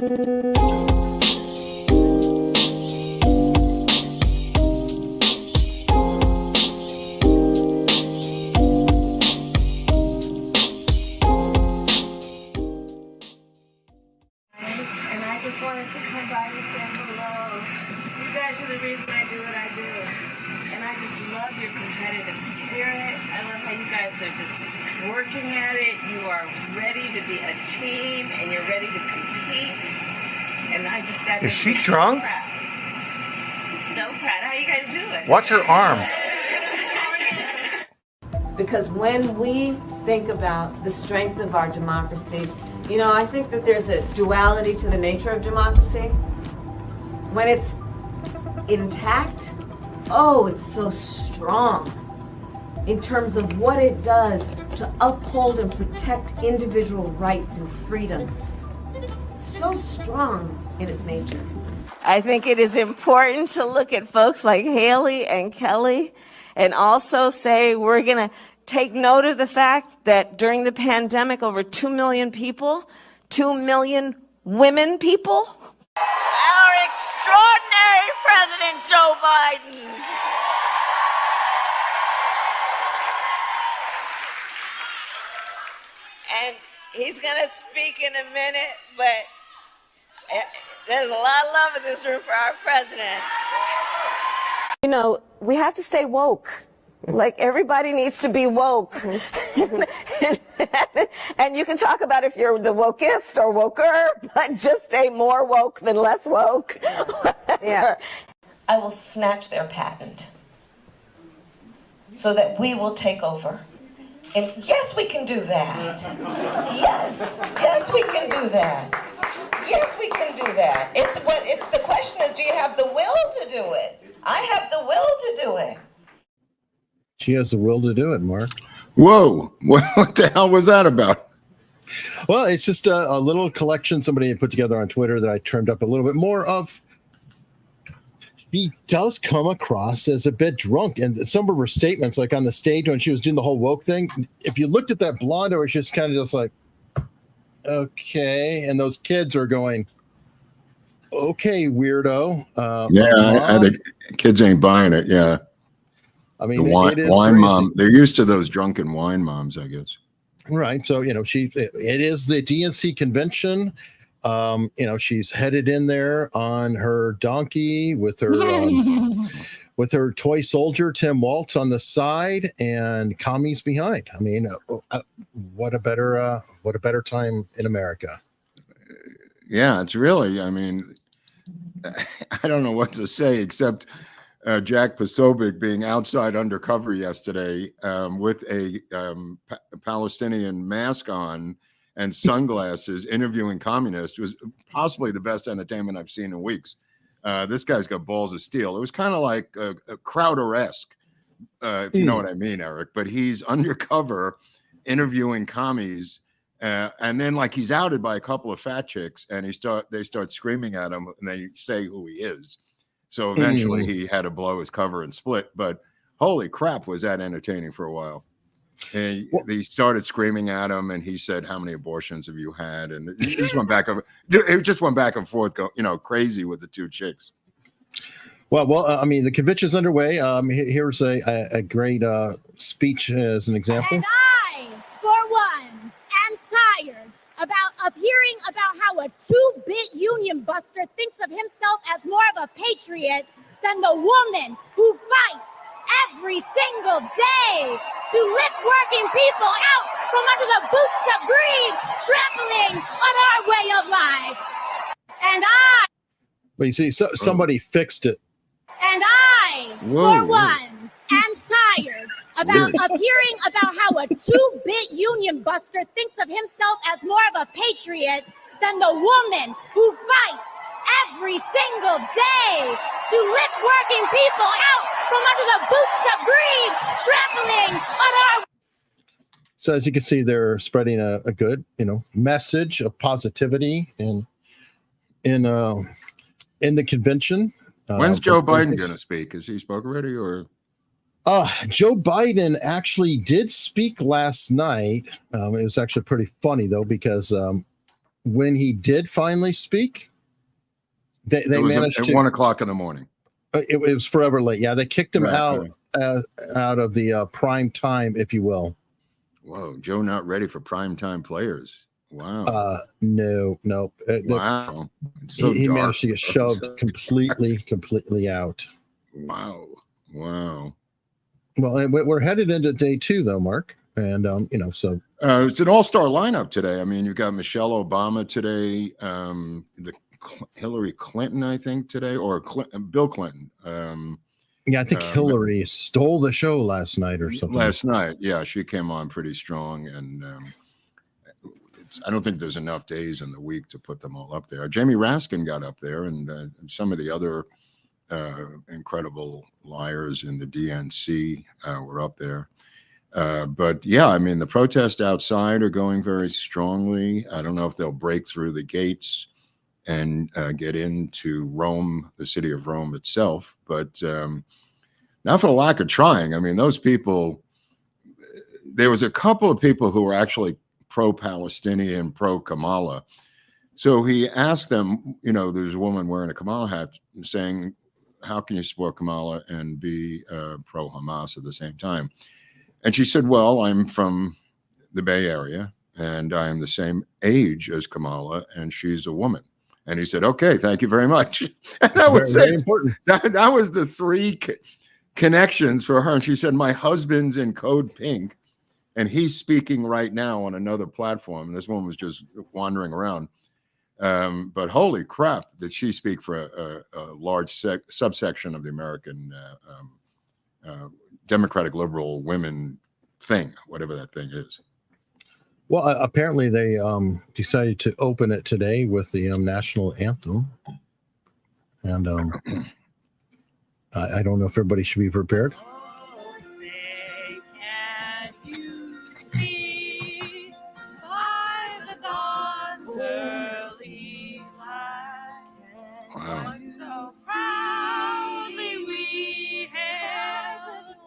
Wanted to come by and say hello. You guys are the reason I do what I do. And I just love your competitive spirit. I love how you guys are just working at it. You are ready to be a team and you're ready to compete. And I just got to Is she drunk? So proud. How you guys doing? Watch her arm. Because when we think about the strength of our democracy, you know, I think that there's a duality to the nature of democracy. When it's intact, oh, it's so strong in terms of what it does to uphold and protect individual rights and freedoms. So strong in its nature. I think it is important to look at folks like Haley and Kelly and also say we're going to take note of the fact that during the pandemic, over 2 million people, 2 million women people, our extraordinary President Joe Biden, and he's going to speak in a minute, but there's a lot of love in this room for our president. You know, we have to stay woke. Like, everybody needs to be woke. And you can talk about if you're the wokest or woker, but just stay more woke than less woke. Yeah. I will snatch their patent so that we will take over. And yes, we can do that. Yes, we can do that. Yes, we can do that. It's the question is, do you have the will to do it? I have the will to do it. She has the will to do it, Mark. Whoa. What the hell was that about? Well, it's just a little collection somebody had put together on Twitter that I trimmed up a little bit more of. She does come across as a bit drunk. And some of her statements, like on the stage when she was doing the whole woke thing, if you looked at that blonde, it was just kind of just like, okay. And those kids are going, okay, weirdo. The kids ain't buying it. Yeah. I mean, wine crazy. Mom. They're used to those drunken wine moms, I guess. Right. So, you know, it is the DNC convention. You know, she's headed in there on her donkey with her toy soldier, Tim Waltz, on the side and commies behind. I mean, what a better time in America. Yeah, it's really, I mean, I don't know what to say except Jack Posobiec being outside undercover yesterday with a Palestinian mask on and sunglasses interviewing communists was possibly the best entertainment I've seen in weeks. This guy's got balls of steel. It was kind of like a Crowder-esque, if you know what I mean, Eric. But he's undercover interviewing commies, and then like he's outed by a couple of fat chicks, and they start screaming at him, and they say who he is. So eventually he had to blow his cover and split. But holy crap, was that entertaining for a while. And they started screaming at him, and he said, "How many abortions have you had?" And it just went back and forth, crazy with the two chicks. Well, I mean, the convention's underway. Here's a great speech as an example. And I, for one, am tired of hearing about how a two-bit union buster thinks of himself as more of a patriot than the woman who fights every single day to lift working people out from under the boots of greed, trampling on our way of life. And I... But you see, somebody fixed it. And I, for one, am tired of hearing about how a two-bit union buster thinks of himself as more of a patriot than the woman who fights every single day to lift working people out from under the boots of greed, trampling on our... So as you can see, they're spreading a good, message of positivity in the convention. When's Joe Biden going to speak? Has he spoke already, or? Joe Biden actually did speak last night. It was actually pretty funny though, because when he did finally speak, they managed at to 1 o'clock in the morning. It was forever late. Yeah, they kicked him Right, out of the prime time, if you will. Whoa, Joe not ready for primetime players. Wow. No. Wow. It's so he dark. managed to get shoved completely out. Wow. Well, and we're headed into day 2, though, Mark. And, so. It's an all-star lineup today. I mean, you've got Michelle Obama today, Hillary Clinton, I think, today, or Bill Clinton. Yeah, I think Hillary stole the show last night or something. Last night, yeah, she came on pretty strong, and I don't think there's enough days in the week to put them all up there. Jamie Raskin got up there, and some of the other incredible liars in the DNC were up there. But yeah, I mean, the protests outside are going very strongly. I don't know if they'll break through the gates and get into Rome, the city of Rome itself, but not for the lack of trying. I mean, those people, there was a couple of people who were actually pro-Palestinian, pro-Kamala. So he asked them, there's a woman wearing a Kamala hat saying, how can you support Kamala and be pro-Hamas at the same time? And she said, well, I'm from the Bay Area and I am the same age as Kamala and she's a woman. And he said, okay, thank you very much. And that was very important. That was the 3 connections for her. And she said, my husband's in Code Pink and he's speaking right now on another platform. This woman was just wandering around. But holy crap, did she speak for a large subsection of the American Democratic liberal women thing, whatever that thing is. Well, apparently they decided to open it today with the national anthem. And I don't know if everybody should be prepared. Oh, say, can you see by the dawn's early light? Wow. So proudly we hailed.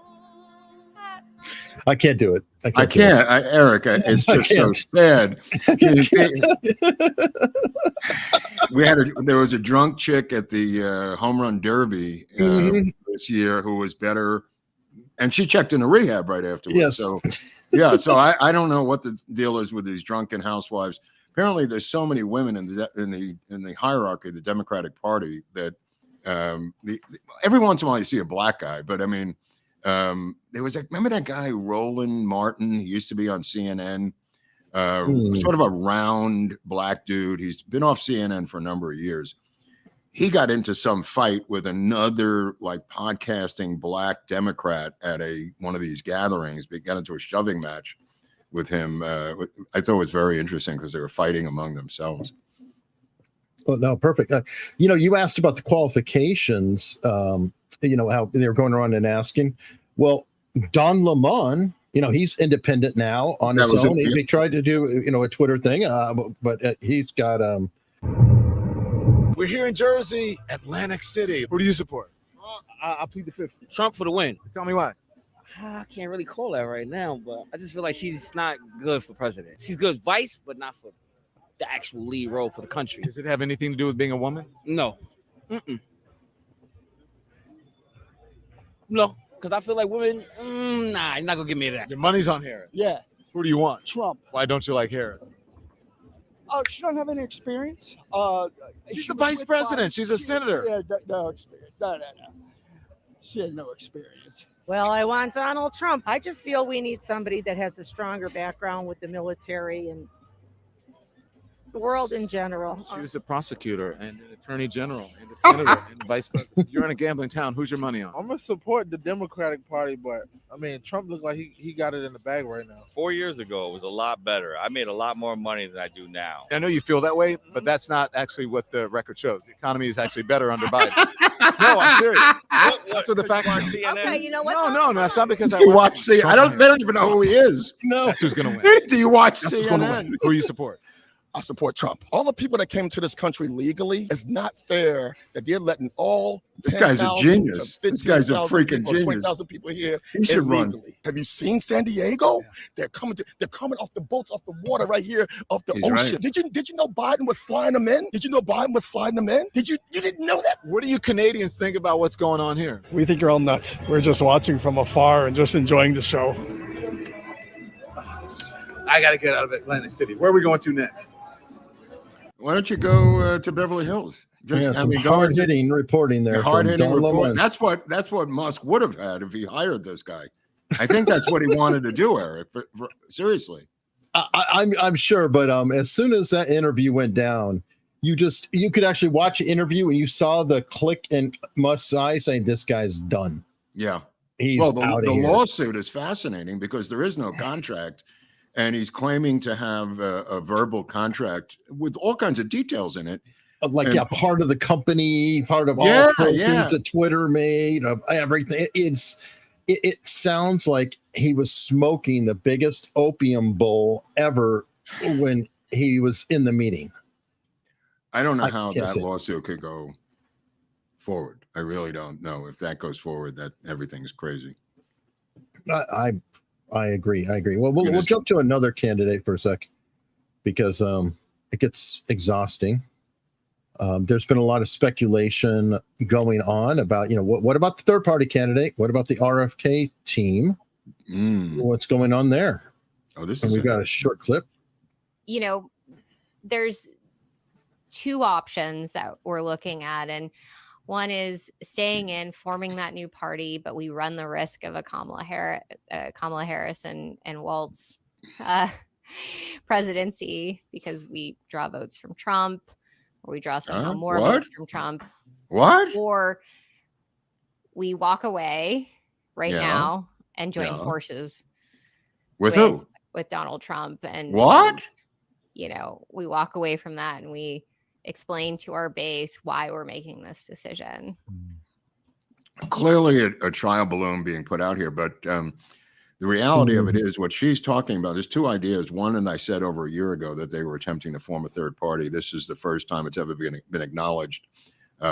I can't do it. I can't. Eric, it's just so sad. There was a drunk chick at the home run derby this year who was better, and she checked into rehab right afterwards. Yes. So yeah, so I don't know what the deal is with these drunken housewives. Apparently, there's so many women in the hierarchy of the Democratic Party that every once in a while you see a black guy, but I mean. There was remember that guy Roland Martin? He used to be on CNN, sort of a round black dude. He's been off CNN for a number of years. He got into some fight with another like podcasting black Democrat at one of these gatherings. They got into a shoving match with him. I thought it was very interesting because they were fighting among themselves. Well, no, perfect. You asked about the qualifications. How they're going around and asking. Well, Don Lemon, he's independent now on his own. He tried to do, a Twitter thing, but he's got. We're here in Jersey, Atlantic City. Who do you support? I'll plead the fifth. Trump for the win. Tell me why. I can't really call that right now, but I just feel like she's not good for president. She's good vice, but not for the actual lead role for the country. Does it have anything to do with being a woman? No. No, because I feel like women, nah, you're not going to give me that. Your money's on Harris. Yeah. Who do you want? Trump. Why don't you like Harris? She don't have any experience. She's the vice president. She's a senator. Yeah, no experience. No. She had no experience. Well, I want Donald Trump. I just feel we need somebody that has a stronger background with the military and the world in general. She was a prosecutor and an attorney general and a senator and vice president. You're in a gambling town. Who's your money on? I'm going to support the Democratic Party, but, I mean, Trump looked like he got it in the bag right now. 4 years ago, it was a lot better. I made a lot more money than I do now. I know you feel that way, but that's not actually what the record shows. The economy is actually better under Biden. No, I'm serious. That's what the fact is. Okay, you know what? No, that's not because I You watch CNN. They don't even know who he is. No. That's who's going to win. Do you watch That's who's going to CNN? win. Who you support? I support Trump. All the people that came to this country legally, it's not fair that they're letting all This guy's a 10,000 genius. to This guy's a 15,000 freaking people, genius. 20,000 people here He should run. illegally. Have you seen San Diego? They're coming off the boats, off the water right here, off the He's ocean. right. Did you know Biden was flying them in? Did you know Biden was flying them in? You didn't know that? What do you Canadians think about what's going on here? We think you're all nuts. We're just watching from afar and just enjoying the show. I got to get out of Atlantic City. Where are we going to next? Why don't you go to Beverly Hills? Some hard-hitting reporting there. Hard-hitting from Don report. Lemon. That's what Musk would have had if he hired this guy. I think that's what he wanted to do, Eric. Seriously. I'm sure, but as soon as that interview went down, you could actually watch the interview and you saw the click in Musk's eye saying this guy's done. Yeah. He's well, out the of here. lawsuit is fascinating because there is no contract, and he's claiming to have a verbal contract with all kinds of details in it. Like, And- part of the company, part of all Yeah, proceeds yeah. that Twitter made, of everything. It sounds like he was smoking the biggest opium bowl ever when he was in the meeting. I don't know I how can't that say. lawsuit could go forward. I really don't know. If that goes forward, that everything's crazy. I agree. Well, It we'll is. jump to another candidate for a sec because it gets exhausting. There's been a lot of speculation going on about, what about the third party candidate? What about the RFK team? What's going on there? Oh, this And is we got a short clip. There's two options that we're looking at, and one is staying in, forming that new party, but we run the risk of a Kamala Harris and Walt's presidency because we draw votes from Trump, or we draw somehow more What? votes from Trump. What? Or we walk away right Yeah. now and join Yeah. forces With who? with Donald Trump. And What? we walk away from that and we explain to our base why we're making this decision. Clearly a trial balloon being put out here, but the reality of it is what she's talking about. There's two ideas. One, and I said over a year ago that they were attempting to form a third party. This is the first time it's ever been acknowledged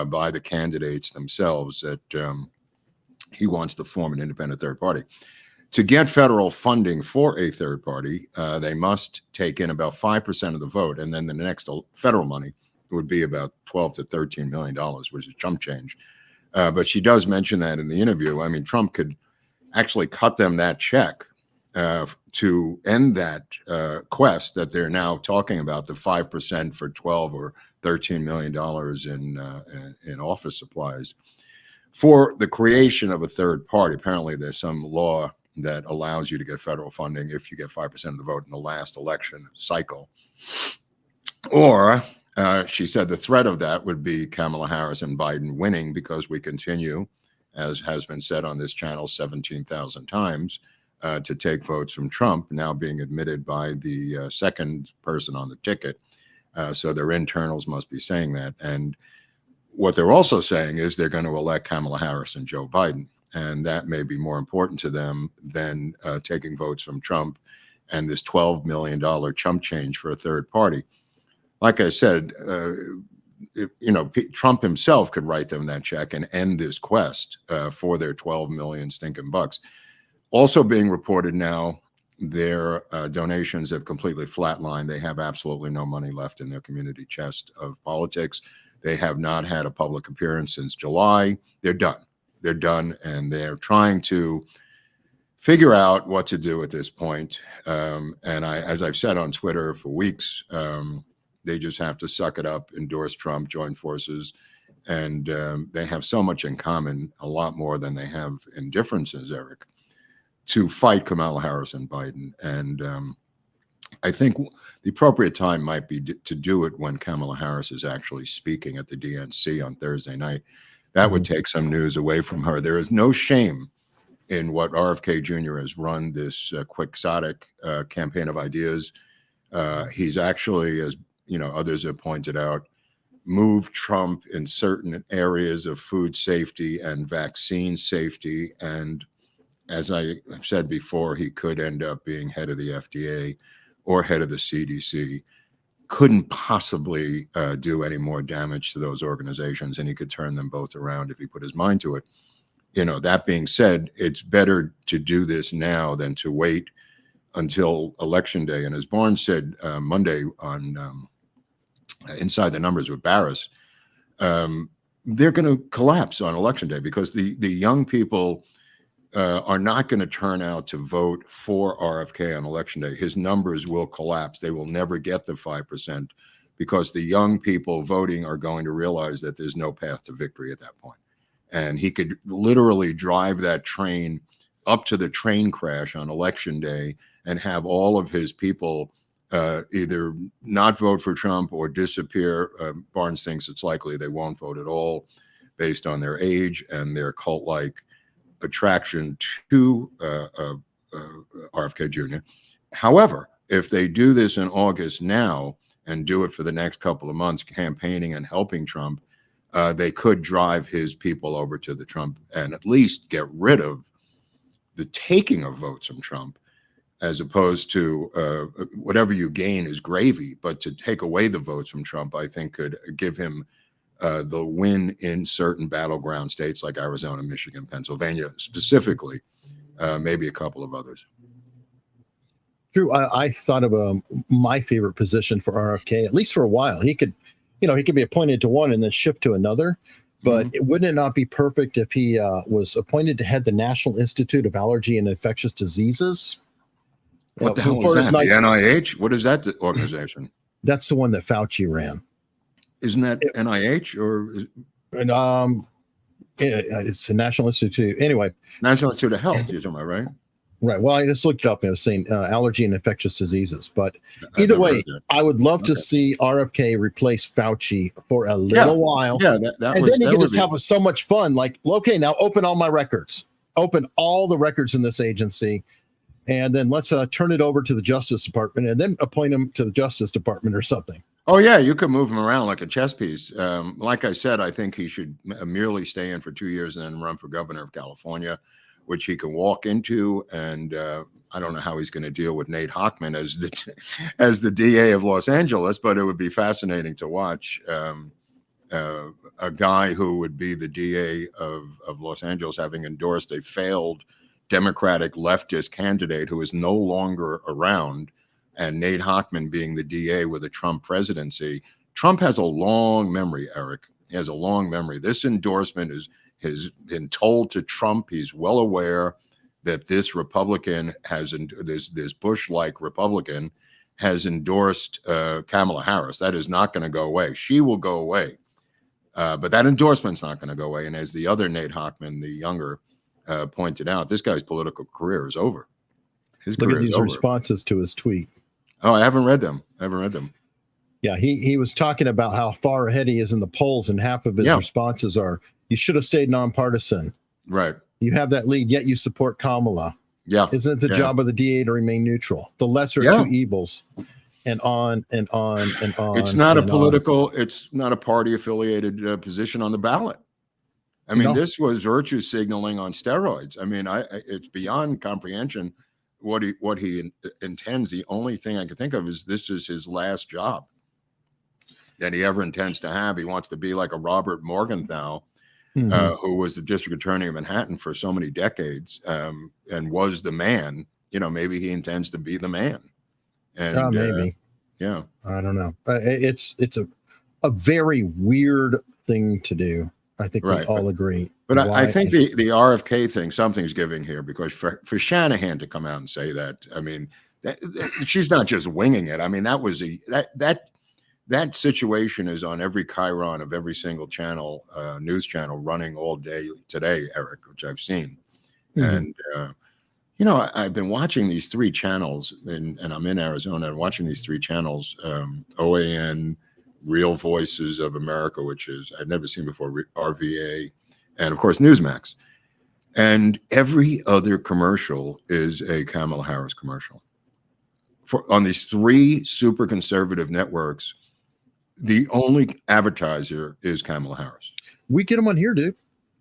by the candidates themselves that he wants to form an independent third party. To get federal funding for a third party, they must take in about 5% of the vote, and then the next federal money would be about $12 to $13 million, which is chump change. But she does mention that in the interview. I mean, Trump could actually cut them that check to end that quest that they're now talking about, the 5% for $12 or $13 million in office supplies for the creation of a third party. Apparently, there's some law that allows you to get federal funding if you get 5% of the vote in the last election cycle. Or she said the threat of that would be Kamala Harris and Biden winning because we continue, as has been said on this channel 17,000 times, to take votes from Trump, now being admitted by the second person on the ticket. So their internals must be saying that. And what they're also saying is they're going to elect Kamala Harris and Joe Biden. And that may be more important to them than taking votes from Trump and this $12 million chump change for a third party. Like I said, Trump himself could write them that check and end this quest for their 12 million stinking bucks. Also being reported now, their donations have completely flatlined. They have absolutely no money left in their community chest of politics. They have not had a public appearance since July. They're done. They're done, and they're trying to figure out what to do at this point. And as I've said on Twitter for weeks, they just have to suck it up, endorse Trump, join forces, and they have so much in common, a lot more than they have in differences, Eric, to fight Kamala Harris and Biden. And I think the appropriate time might be to do it when Kamala Harris is actually speaking at the DNC on Thursday night. That would take some news away from her. There is no shame in what RFK Jr. has run, this quixotic campaign of ideas. He's actually, as others have pointed out, moved Trump in certain areas of food safety and vaccine safety. And as I have said before, he could end up being head of the FDA or head of the CDC. couldn't possibly do any more damage to those organizations, and he could turn them both around if he put his mind to it. You know, that being said, it's better to do this now than to wait until Election Day. And as Barnes said Monday on Inside the Numbers with Barris, they're going to collapse on Election Day because the young people are not going to turn out to vote for RFK on Election Day. His numbers will collapse. They will never get the 5% because the young people voting are going to realize that there's no path to victory at that point. And he could literally drive that train up to the train crash on Election Day and have all of his people either not vote for Trump or disappear. Barnes thinks it's likely they won't vote at all based on their age and their cult-like attraction to RFK Jr. However, if they do this in August now and do it for the next couple of months, campaigning and helping Trump, they could drive his people over to the Trump and at least get rid of the taking of votes from Trump, as opposed to whatever you gain is gravy. But to take away the votes from Trump, I think could give him the win in certain battleground states like Arizona, Michigan, Pennsylvania, specifically, maybe a couple of others. Drew, I thought of my favorite position for RFK, at least for a while. He could, you know, he could be appointed to one and then shift to another. But wouldn't it not be perfect if he was appointed to head the National Institute of Allergy and Infectious Diseases? What the hell is that? The NIH? What is that organization? That's the one that Fauci ran. Isn't that NIH or? It's the National Institute. Anyway, National Institute of Health. You're talking about, right? Right. Well, I just looked it up and it was saying allergy and infectious diseases. But either way, I would love to see RFK replace Fauci for a little while. Yeah, and then he could just have so much fun. Like, okay, now open all my records. Open all the records in this agency. And then let's turn it over to the Justice Department and then appoint him to the Justice Department or something. Oh, yeah, you could move him around like a chess piece. Like I said, I think he should merely stay in for 2 years and then run for governor of California, which he can walk into. And I don't know how he's going to deal with Nate Hochman as the DA of Los Angeles, but it would be fascinating to watch a guy who would be the DA of Los Angeles having endorsed a failed Democratic leftist candidate who is no longer around, and Nate Hochman being the DA with a Trump presidency. Trump has a long memory, Eric. He has a long memory. This endorsement has been told to Trump. He's well aware that this Republican this Bush-like Republican has endorsed Kamala Harris. That is not going to go away. She will go away. But that endorsement's not going to go away. And as the other Nate Hochman, the younger, pointed out, this guy's political career is over. His Look career at is these over. responses to his tweet. Oh, I haven't read them. Yeah, he was talking about how far ahead he is in the polls, and half of his responses are, you should have stayed nonpartisan. Right. You have that lead, yet you support Kamala. Yeah. Isn't it the job of the DA to remain neutral? The lesser two evils, and on and on and on. It's not a political, it's not a party affiliated position on the ballot. I mean, this was virtue signaling on steroids. I mean, it's beyond comprehension what he intends. The only thing I can think of is this is his last job that he ever intends to have. He wants to be like a Robert Morgenthau, who was the district attorney of Manhattan for so many decades, and was the man. You know, maybe he intends to be the man. And maybe. Yeah. I don't know. It's a very weird thing to do. I think we all agree. But I think the RFK thing, something's giving here, because for Shanahan to come out and say that, I mean, she's not just winging it. I mean, that was that situation is on every chyron of every single channel, news channel running all day today, Eric, which I've seen. And, you know, I've been watching these three channels, and I'm in Arizona, and watching these three channels, OAN, Real Voices of America, which is I've never seen before, RVA, and of course Newsmax. And every other commercial is a Kamala Harris commercial. On these three super conservative networks, the only advertiser is Kamala Harris. We get them on here, dude.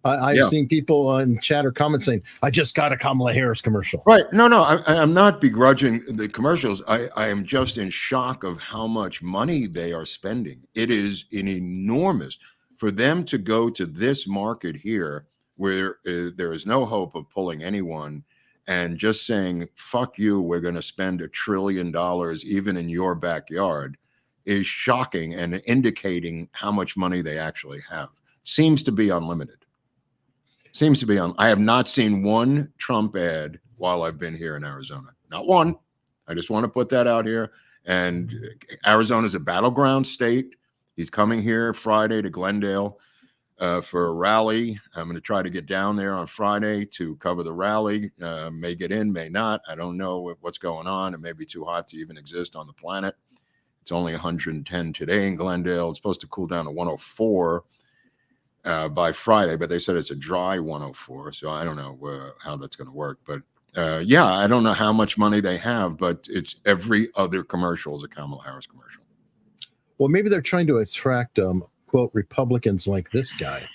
I've Yeah. seen people in chat or comments saying, "I just got a Kamala Harris commercial." Right. No, I'm not begrudging the commercials. I am just in shock of how much money they are spending. It is an enormous for them to go to this market here where there is no hope of pulling anyone and just saying, fuck you, we're going to spend $1 trillion even in your backyard is shocking and indicating how much money they actually have. Seems to be unlimited. Seems to be on. I have not seen one Trump ad while I've been here in Arizona. Not one. I just want to put that out here. And Arizona is a battleground state. He's coming here Friday to Glendale for a rally. I'm going to try to get down there on Friday to cover the rally. May get in, may not. I don't know what's going on. It may be too hot to even exist on the planet. It's only 110 today in Glendale. It's supposed to cool down to 104. By Friday, but they said it's a dry 104, so I don't know how that's going to work. But yeah, I don't know how much money they have, but it's every other commercial is a Kamala Harris commercial. Well, maybe they're trying to attract, quote, Republicans like this guy.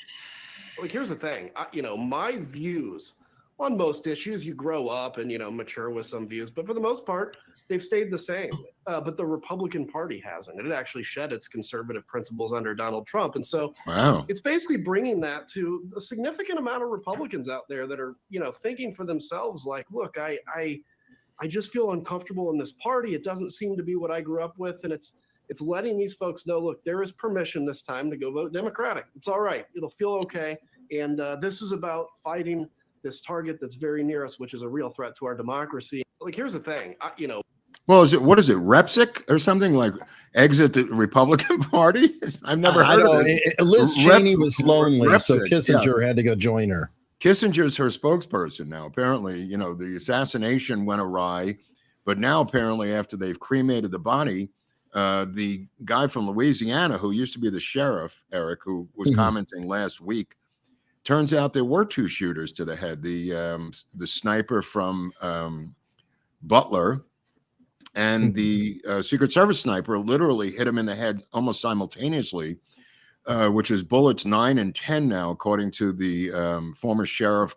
Like, here's the thing, my views on most issues, you grow up and, mature with some views, but for the most part, they've stayed the same. But the Republican Party hasn't. It actually shed its conservative principles under Donald Trump. And so it's basically bringing that to a significant amount of Republicans out there that are, thinking for themselves, like, look, I just feel uncomfortable in this party. It doesn't seem to be what I grew up with. And it's letting these folks know, look, there is permission this time to go vote Democratic. It's all right. It'll feel okay. And this is about fighting this target that's very near us, which is a real threat to our democracy. Like, here's the thing, Well, what is it, Repsic or something like exit the Republican Party? I've never heard of this. Liz Cheney was lonely, so Repsic, Kissinger had to go join her. Kissinger's her spokesperson now. Apparently, the assassination went awry, but now apparently after they've cremated the body, the guy from Louisiana who used to be the sheriff, Eric, who was commenting last week, turns out there were 2 shooters to the head. The sniper from Butler and the Secret Service sniper literally hit him in the head almost simultaneously, which is bullets 9 and 10 now, according to the former sheriff,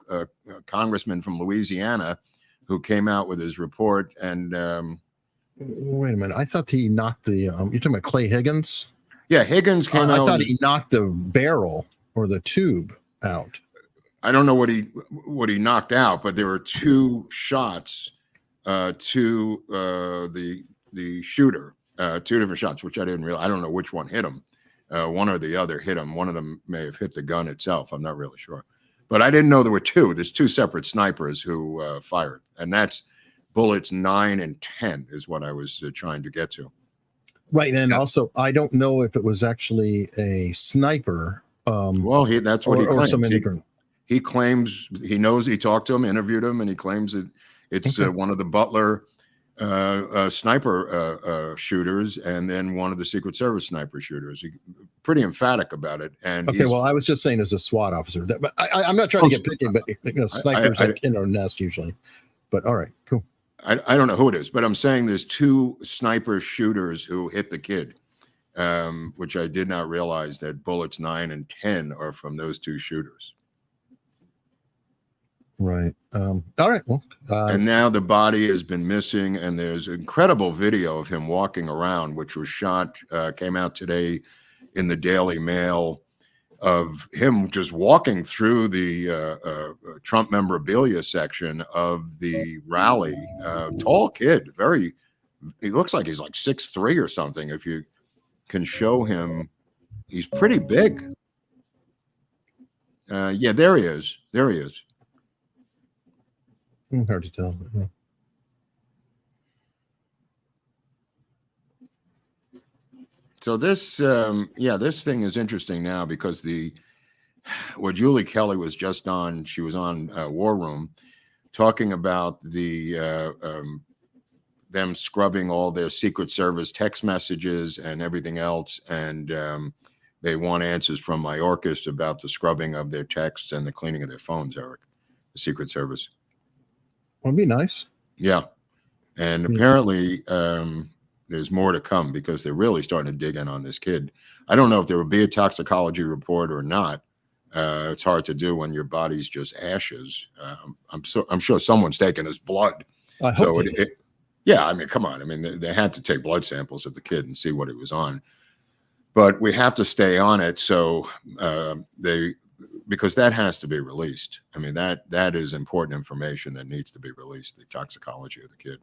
congressman from Louisiana, who came out with his report. And wait a minute, I thought he knocked the. You're talking about Clay Higgins? Yeah, Higgins came out. I thought he knocked the barrel or the tube out. I don't know what he knocked out, but there were 2 shots to the shooter, 2 different shots, which I didn't realize. I don't know which one hit him. One or the other hit him. One of them may have hit the gun itself. I'm not really sure, but I didn't know there were 2. There's 2 separate snipers who fired, and that's bullets 9 and 10 is what I was trying to get to. Right, and also I don't know if it was actually a sniper. Well, that's what he claims. He claims he knows. He talked to him, interviewed him, and he claims that it's one of the Butler sniper shooters, and then one of the Secret Service sniper shooters. Pretty emphatic about it. And well, I was just saying as a SWAT officer, but I'm not trying to get picky, but snipers are in our nest usually. But all right, cool. I don't know who it is, but I'm saying there's 2 sniper shooters who hit the kid, which I did not realize that bullets 9 and 10 are from those 2 shooters. Right. All right. Well, and now the body has been missing, and there's incredible video of him walking around, which was shot, came out today in the Daily Mail, of him just walking through the Trump memorabilia section of the rally. Tall kid, he looks like he's like 6'3" or something. If you can show him, he's pretty big. Yeah, there he is. There he is. Hard to tell. Yeah. So this, this thing is interesting now because Julie Kelly was just on. She was on War Room, talking about them scrubbing all their Secret Service text messages and everything else, and they want answers from Mayorkas about the scrubbing of their texts and the cleaning of their phones. Eric, the Secret Service. Would be nice. Yeah, and apparently. There's more to come because they're really starting to dig in on this kid. I don't know if there will be a toxicology report or not, It's hard to do when your body's just ashes. I'm sure someone's taken his blood. I hope so. Yeah, I mean, come on. I mean, they had to take blood samples of the kid and see what it was on. But we have to stay on it. So because that has to be released. I mean, that is important information that needs to be released, the toxicology of the kid.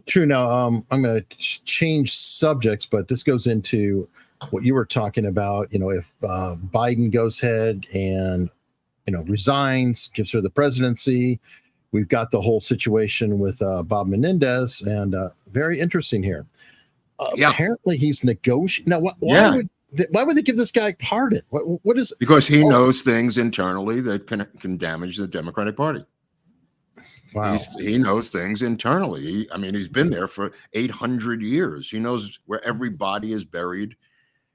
True. Now, I'm going to change subjects, but this goes into what you were talking about. If Biden goes ahead and, resigns, gives her the presidency, we've got the whole situation with Bob Menendez, and very interesting here. Apparently, he's negotiating. Now, why would they give this guy a pardon? What is? Because he knows things internally that can damage the Democratic Party. Wow. He knows things internally. He's been there for 800 years. He knows where every body is buried,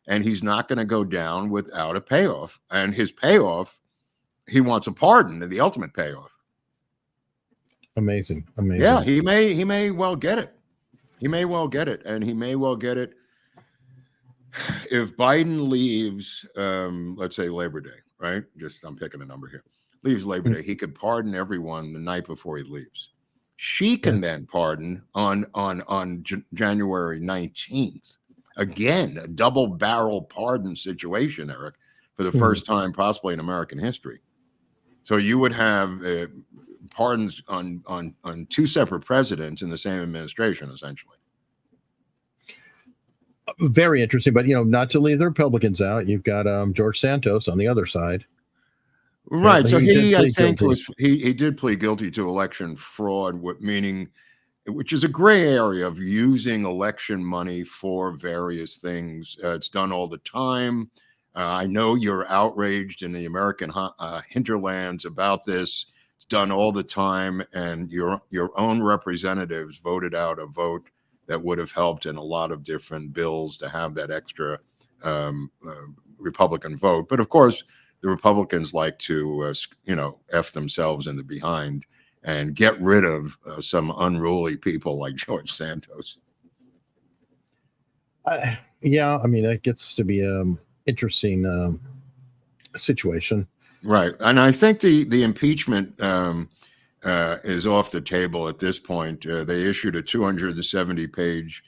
and he's not going to go down without a payoff. And his payoff, he wants a pardon, and the ultimate payoff. Amazing. Yeah, he may well get it. He may well get it, and he may well get it if Biden leaves, let's say Labor Day, right? I'm picking a number here. Leaves Labor Day, he could pardon everyone the night before he leaves. She can then pardon on January 19th. Again, a double barrel pardon situation, Eric, for the first time possibly in American history. So you would have pardons on two separate presidents in the same administration, essentially. Very interesting, but not to leave the Republicans out, you've got George Santos on the other side. Right. So I think he did plead guilty to election fraud, which is a gray area of using election money for various things. It's done all the time. I know you're outraged in the American hinterlands about this. It's done all the time, and your own representatives voted out a vote that would have helped in a lot of different bills to have that extra Republican vote. But of course, the Republicans like to, F themselves in the behind and get rid of some unruly people like George Santos. That gets to be an interesting situation. Right. And I think the impeachment is off the table at this point. They issued a 270-page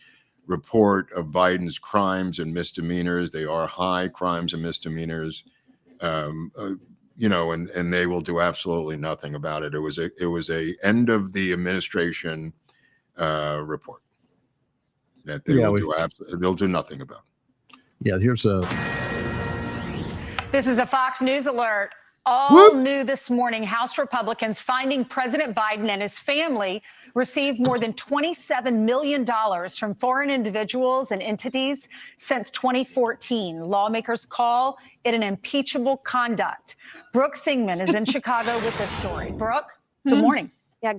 report of Biden's crimes and misdemeanors. They are high crimes and misdemeanors. And they will do absolutely nothing about it. It was a end of the administration report that they'll do nothing about. Yeah, This is a Fox News alert. All new this morning, House Republicans finding President Biden and his family received more than $27 million from foreign individuals and entities since 2014. Lawmakers call it an impeachable conduct. Brooke Singman is in Chicago with this story. Brooke, good morning. Yeah.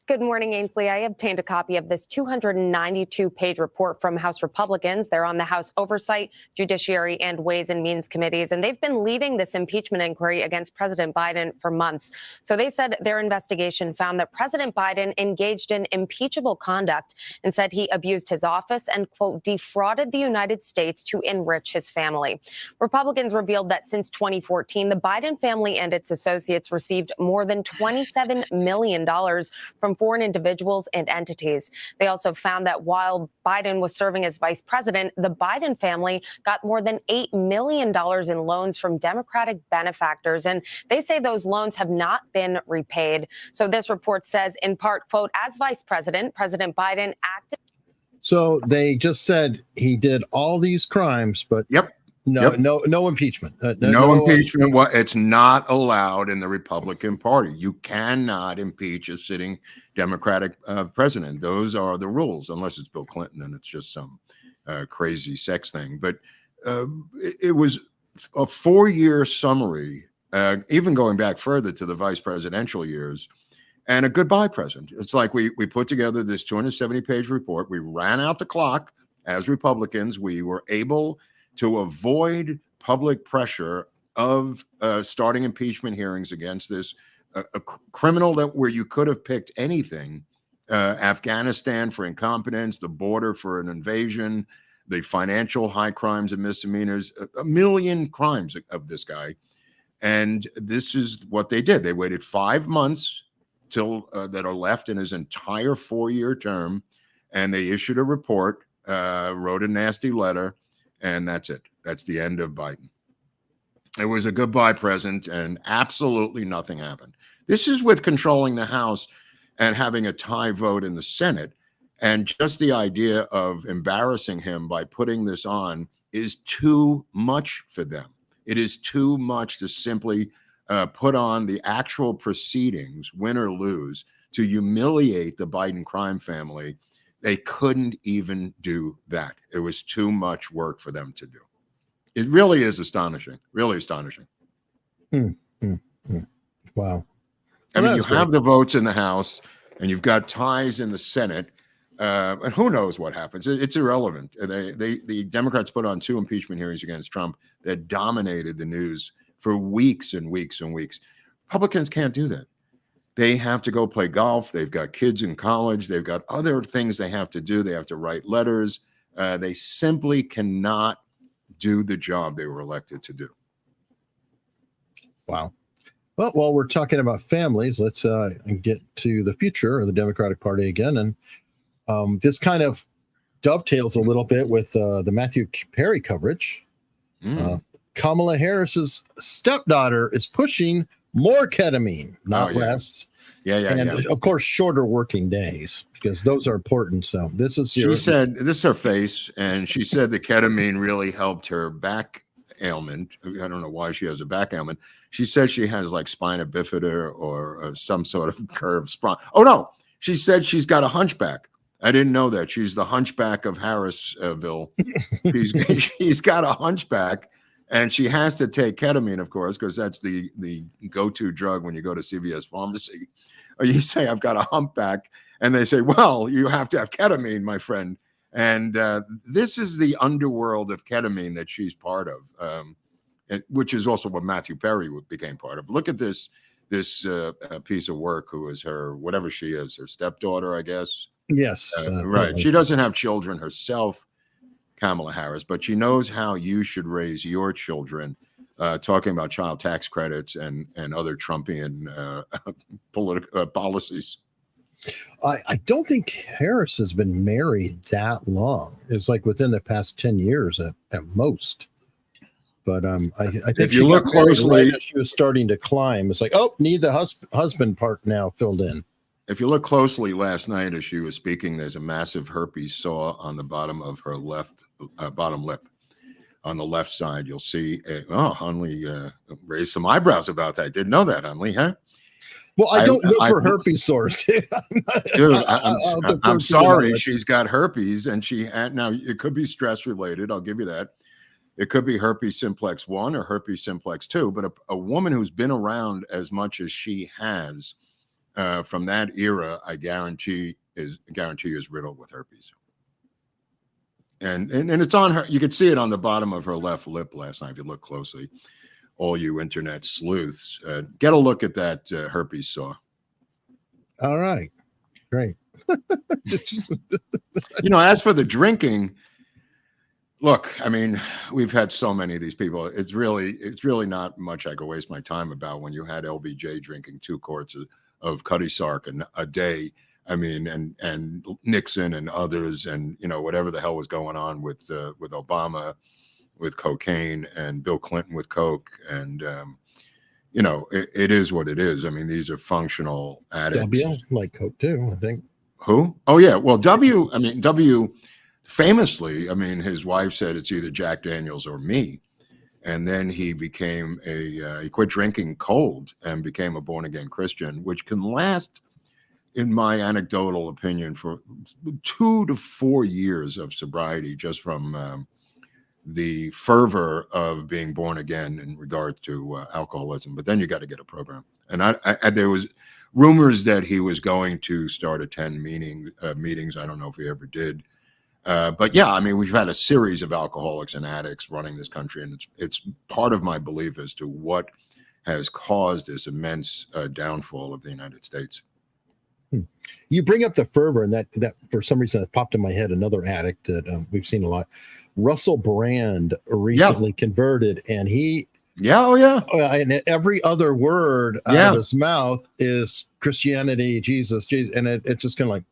Good morning, Ainsley. I obtained a copy of this 292-page report from House Republicans. They're on the House Oversight, Judiciary, and Ways and Means committees, and they've been leading this impeachment inquiry against President Biden for months. So they said their investigation found that President Biden engaged in impeachable conduct and said he abused his office and, quote, defrauded the United States to enrich his family. Republicans revealed that since 2014, the Biden family and its associates received more than $27 million from foreign individuals and entities. They also found that while Biden was serving as vice president, the Biden family got more than $8 million in loans from Democratic benefactors. And they say those loans have not been repaid. So this report says, in part, quote, as vice president, President Biden acted. So they just said he did all these crimes, but no impeachment. No impeachment. It's not allowed in the Republican Party. You cannot impeach a sitting Democratic president. Those are the rules, unless it's Bill Clinton and it's just some crazy sex thing. But it was a 4-year summary, even going back further to the vice presidential years, and a goodbye present. It's like we put together this 270-page report. We ran out the clock as Republicans. We were able to avoid public pressure of starting impeachment hearings against this a criminal where you could have picked anything, Afghanistan for incompetence, the border for an invasion, the financial high crimes and misdemeanors, a million crimes of this guy. And this is what they did. They waited 5 months till that are left in his entire 4-year term, and they issued a report, wrote a nasty letter, and that's it. That's the end of Biden. It was a goodbye present, and absolutely nothing happened. This is with controlling the House and having a tie vote in the Senate. And just the idea of embarrassing him by putting this on is too much for them. It is too much to simply put on the actual proceedings, win or lose, to humiliate the Biden crime family. They couldn't even do that. It was too much work for them to do. It really is astonishing, really astonishing. Wow. I mean, you have the votes in the House and you've got ties in the Senate. And who knows what happens? It's irrelevant. The Democrats put on 2 impeachment hearings against Trump that dominated the news for weeks and weeks and weeks. Republicans can't do that. They have to go play golf. They've got kids in college. They've got other things they have to do. They have to write letters. They simply cannot do the job they were elected to do. Wow. Well, while we're talking about families, let's get to the future of the Democratic Party again. And this kind of dovetails a little bit with the Matthew Perry coverage. Kamala Harris's stepdaughter is pushing more ketamine, not less. And of course, shorter working days, because those are important. So this is she said, this is her face, and she said the ketamine really helped her back ailment. I don't know why she has a back ailment. She says she has like spina bifida or some sort of curved spine. Oh no, she said she's got a hunchback. I didn't know that. She's the hunchback of Harrisville. She's got a hunchback, and she has to take ketamine, of course, because that's the go-to drug when you go to CVS pharmacy. Or you say, I've got a humpback, and they say, well, you have to have ketamine, my friend. And this is the underworld of ketamine that she's part of, which is also what Matthew Perry became part of. Look at this piece of work, who is her, whatever she is, her stepdaughter, I guess. Yes. Right. She doesn't have children herself, Kamala Harris, but she knows how you should raise your children, talking about child tax credits and other Trumpian political policies. I don't think Harris has been married that long. It's like within the past 10 years at most. But I think if you look closely, right as she was starting to climb. It's like, oh, need the husband part now filled in. If you look closely last night as she was speaking, there's a massive herpes sore on the bottom of her left bottom lip. On the left side, you'll see. Hunley raised some eyebrows about that. Didn't know that, Hunley, huh? Well, I don't look for herpes sores. Dude, I'm sorry. She's got herpes, and she had, now it could be stress related. I'll give you that. It could be herpes simplex 1 or herpes simplex 2. But a woman who's been around as much as she has, from that era, I guarantee is riddled with herpes. And it's on her. You could see it on the bottom of her left lip last night if you look closely. All you internet sleuths, get a look at that herpes sore. All right, great. As for the drinking, look, I mean, we've had so many of these people. It's really not much I could waste my time about when you had LBJ drinking 2 quarts of Cutty Sark a day. I mean, and Nixon and others, and whatever the hell was going on with Obama, with cocaine, and Bill Clinton with coke, and it is what it is. I mean, these are functional addicts. W like coke too, I think. Who? Oh yeah, well W. I mean W. Famously, I mean, his wife said it's either Jack Daniels or me. And then he became he quit drinking cold and became a born again Christian, which can last, in my anecdotal opinion, for 2 to 4 years of sobriety, just from the fervor of being born again in regard to alcoholism. But then you got to get a program. And I there was rumors that he was going to start attend meetings. I don't know if he ever did. But yeah, I mean, we've had a series of alcoholics and addicts running this country, and it's part of my belief as to what has caused this immense downfall of the United States. You bring up the fervor, and that for some reason it popped in my head. Another addict that we've seen a lot, Russell Brand, recently converted, and he and every other word out of his mouth is Christianity, Jesus, and it's just kind of like,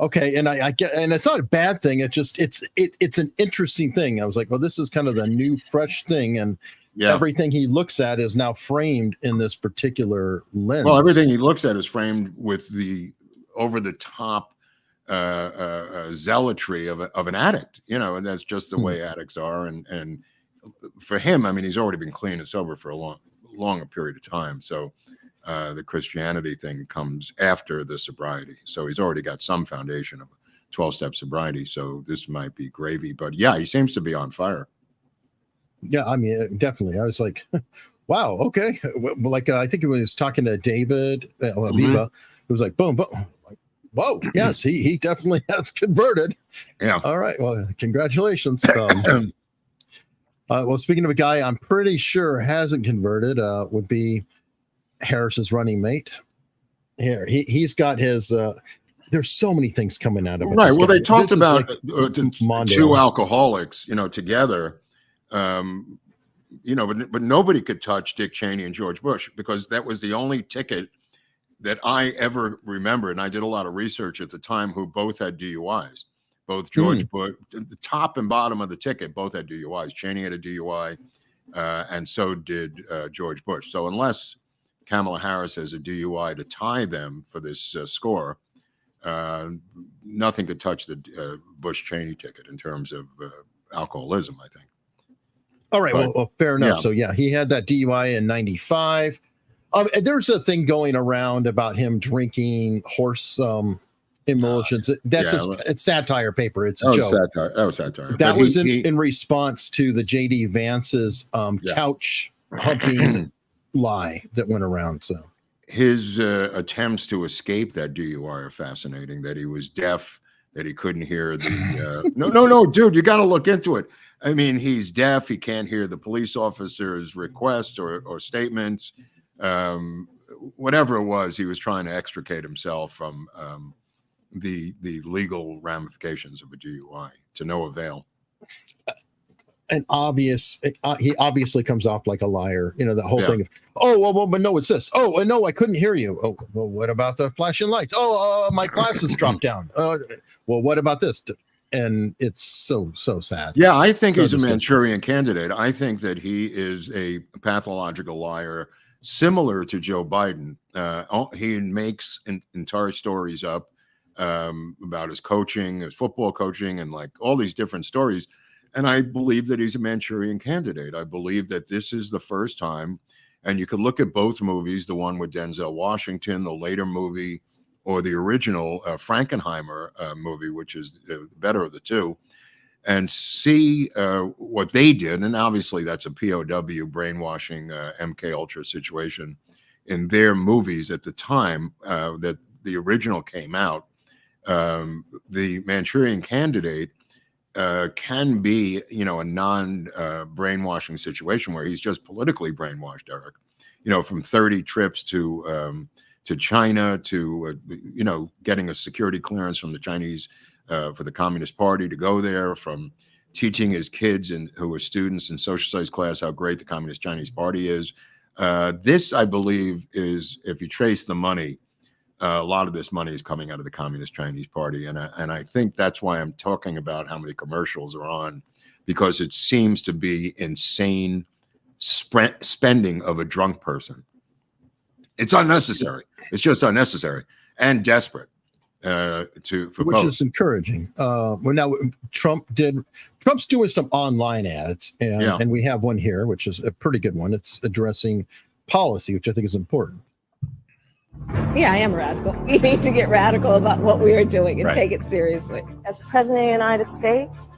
okay, and I get, and it's not a bad thing. It's just it's an interesting thing. I was like, well, this is kind of the new fresh thing, and everything he looks at is now framed in this particular lens. Well, everything he looks at is framed with the over-the-top zealotry of an addict, and that's just the way addicts are. And for him, I mean, he's already been clean and sober for a longer period of time. So the Christianity thing comes after the sobriety. So he's already got some foundation of 12-step sobriety. So this might be gravy, but yeah, he seems to be on fire. Yeah, I mean, definitely. I was like, wow, okay. Like, I think he was talking to David Aviva. It was like, boom, boom. Like, whoa, yes, he definitely has converted. Yeah. All right. Well, congratulations. Well, speaking of a guy I'm pretty sure hasn't converted, would be Harris's running mate. Here, he's got his. There's so many things coming out of it. Right. Well, they talked about two alcoholics, together. But nobody could touch Dick Cheney and George Bush, because that was the only ticket that I ever remember. And I did a lot of research at the time, who both had DUIs. Both George Bush, the top and bottom of the ticket, both had DUIs. Cheney had a DUI, and so did George Bush. So unless Kamala Harris has a DUI to tie them for this score, nothing could touch the Bush-Cheney ticket in terms of alcoholism, I think. All right. Well, fair enough. Yeah. So yeah, he had that DUI in '95. There's a thing going around about him drinking horse emulsions. It's satire paper. It's a joke. Satire. That was satire. That was in response to the J.D. Vance's couch humping lie that went around. So his attempts to escape that DUI are fascinating. That he was deaf, that he couldn't hear the. No, dude, you got to look into it. I mean, he's deaf. He can't hear the police officer's request or statements. Whatever it was, he was trying to extricate himself from the legal ramifications of a DUI to no avail. He obviously comes off like a liar. The whole thing of, but no, it's this. Oh, no, I couldn't hear you. Oh, well, what about the flashing lights? My glasses dropped down. Well, what about this? And it's so sad. Yeah, I think he's a Manchurian candidate. I think that he is a pathological liar, similar to Joe Biden. He makes entire stories up about his coaching, his football coaching, and like all these different stories. And I believe that he's a Manchurian candidate. I believe that this is the first time, and you could look at both movies, the one with Denzel Washington, the later movie, or the original Frankenheimer movie, which is the better of the two, and see what they did. And obviously that's a POW brainwashing MK Ultra situation in their movies at the time that the original came out. The Manchurian Candidate can be, a non-brainwashing situation where he's just politically brainwashed, Eric, from 30 trips to China, to getting a security clearance from the Chinese for the Communist Party to go there, from teaching his kids who are students in social studies class how great the Communist Chinese Party is. This, I believe, is, if you trace the money, a lot of this money is coming out of the Communist Chinese Party, and I think that's why I'm talking about how many commercials are on, because it seems to be insane spending of a drunk person. It's unnecessary. It's just unnecessary and desperate which both. Is encouraging. Well, now Trump's doing some online ads, and we have one here, which is a pretty good one. It's addressing policy, which I think is important. Yeah, I am radical. We need to get radical about what we are doing and take it seriously. As President of the United States,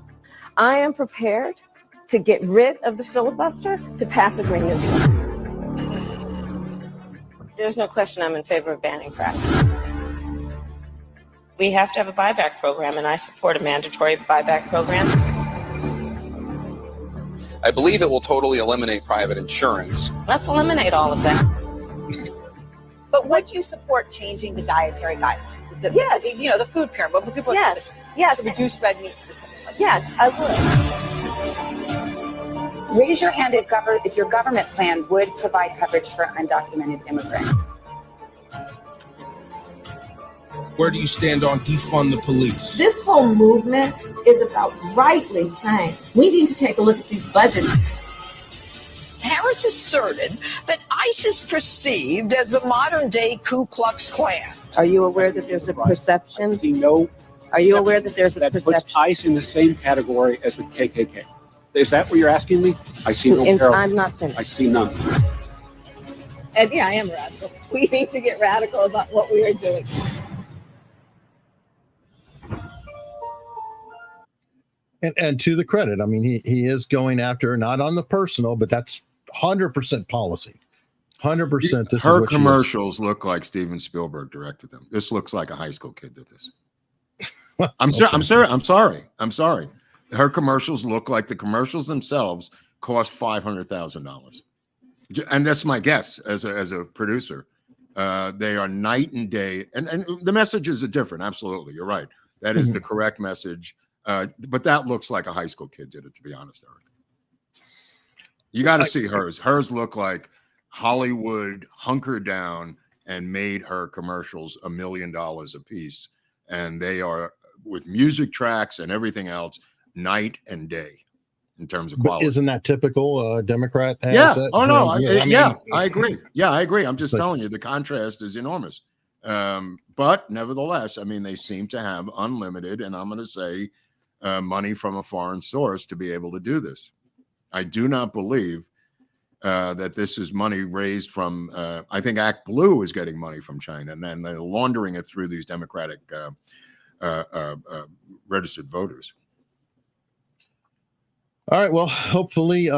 I am prepared to get rid of the filibuster to pass a Green New Deal. There's no question I'm in favor of banning fracking. We have to have a buyback program, and I support a mandatory buyback program. I believe it will totally eliminate private insurance. Let's eliminate all of that. But would you support changing the dietary guidelines? Yes. You know, the food pyramid. But people Yes. to reduce red meat specifically. Yes, I would. Raise your hand if your government plan would provide coverage for undocumented immigrants. Where do you stand on defund the police? This whole movement is about rightly saying we need to take a look at these budgets. Harris asserted that ICE is perceived as the modern-day Ku Klux Klan. Are you aware that there's a perception? No. Are you aware that there's a that perception? puts ICE in the same category as the KKK? Is that what you're asking me? I see no parallel. I'm not finished. I see none. And yeah, I am radical. We need to get radical about what we are doing. And to the credit, I mean, he is going after, not on the personal, but that's 100% policy. 100%. This Her is what commercials look like Steven Spielberg directed them. This looks like a high school kid did this. I'm sorry. Her commercials look like the commercials themselves cost $500,000. And that's my guess as a producer. They are night and day. And the messages are different. Absolutely. You're right. That is the correct message. But that looks like a high school kid did it, to be honest, Eric. You got to see hers. Hers look like Hollywood hunkered down and made her commercials $1 million a piece. And they are, with music tracks and everything else, night and day in terms of quality. But isn't that typical Democrat? Yeah. asset? Oh, no. I agree. Yeah, I agree. I'm just But- telling you, the contrast is enormous. But nevertheless, I mean, they seem to have unlimited, and I'm going to say, money from a foreign source to be able to do this. I do not believe that this is money raised from, I think Act Blue is getting money from China, and then they're laundering it through these Democratic registered voters. All right. Well, hopefully,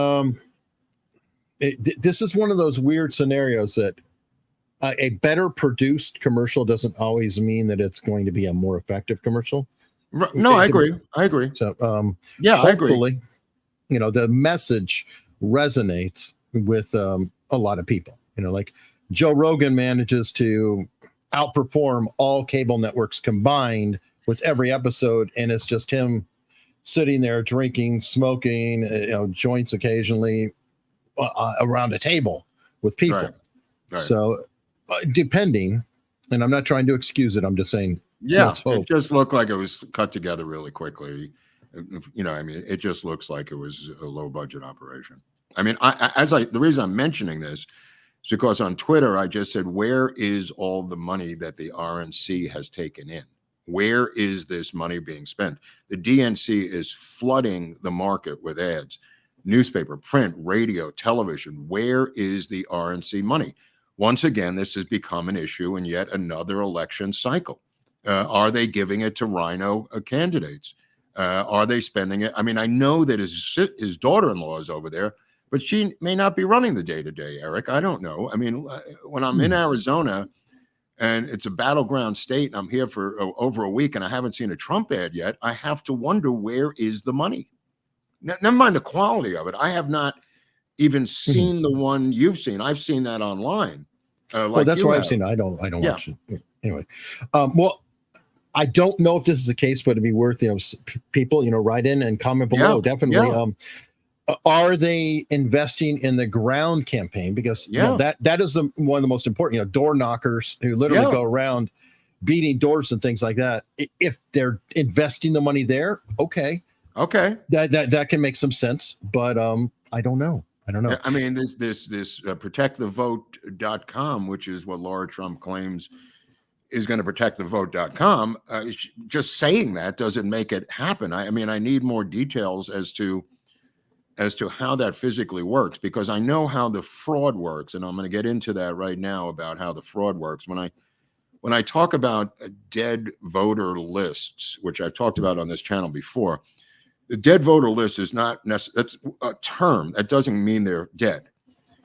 this is one of those weird scenarios that a better produced commercial doesn't always mean that it's going to be a more effective commercial. No, I agree. So, yeah, I agree. hopefully, the message resonates with a lot of people. Like Joe Rogan manages to outperform all cable networks combined with every episode, and it's just him sitting there drinking, smoking, joints occasionally around a table with people. Right. So, depending, and I'm not trying to excuse it, I'm just saying. Yeah, let's hope. it just looked like it was cut together really quickly. I mean, it just looks like it was a low budget operation. I mean, the reason I'm mentioning this is because on Twitter, I just said, where is all the money that the RNC has taken in? Where is this money being spent? The DNC is flooding the market with ads, newspaper, print, radio, television. Where is the RNC money? Once again, this has become an issue in yet another election cycle. Are they giving it to Rhino candidates? Are they spending it? I mean, I know that his daughter-in-law is over there, but she may not be running the day-to-day, Eric. I don't know. I mean, when I'm in Arizona and it's a battleground state and I'm here for over a week and I haven't seen a Trump ad yet, I have to wonder, where is the money? Never mind the quality of it. I have not even seen the one you've seen. I've seen that online. Well, that's why I've seen it. I don't watch it. Anyway, well, I don't know if this is the case, but it'd be worth, people, write in and comment below. Definitely. Yeah. Are they investing in the ground campaign? Because that is one of the most important, door knockers who literally go around beating doors and things like that. If they're investing the money there, okay, that can make some sense. But I don't know. I mean, this protectthevote.com, which is what Laura Trump claims is going to protect the vote.com. Just saying that doesn't make it happen. I mean, I need more details as to how that physically works, because I know how the fraud works, and I'm going to get into that right now about how the fraud works. When I talk about dead voter lists, which I've talked about on this channel before, the dead voter list is not necessarily, that's a term. That doesn't mean they're dead.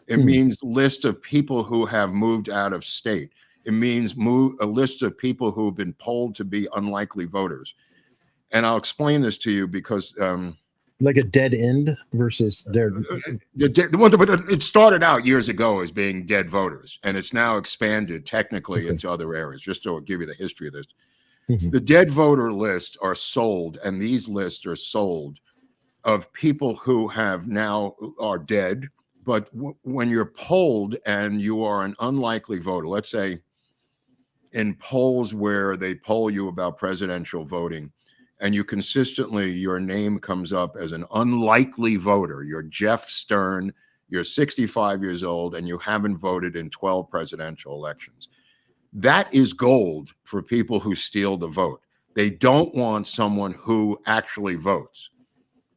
It means list of people who have moved out of state. It means a list of people who have been polled to be unlikely voters. And I'll explain this to you because Like a dead end versus their. It started out years ago as being dead voters, and it's now expanded technically into other areas. Just to give you the history of this, the dead voter lists are sold, and these lists are sold of people who have now are dead. But when you're polled and you are an unlikely voter, let's say in polls where they poll you about presidential voting, and you consistently, your name comes up as an unlikely voter. You're Jeff Stern, you're 65 years old, and you haven't voted in 12 presidential elections. That is gold for people who steal the vote. They don't want someone who actually votes.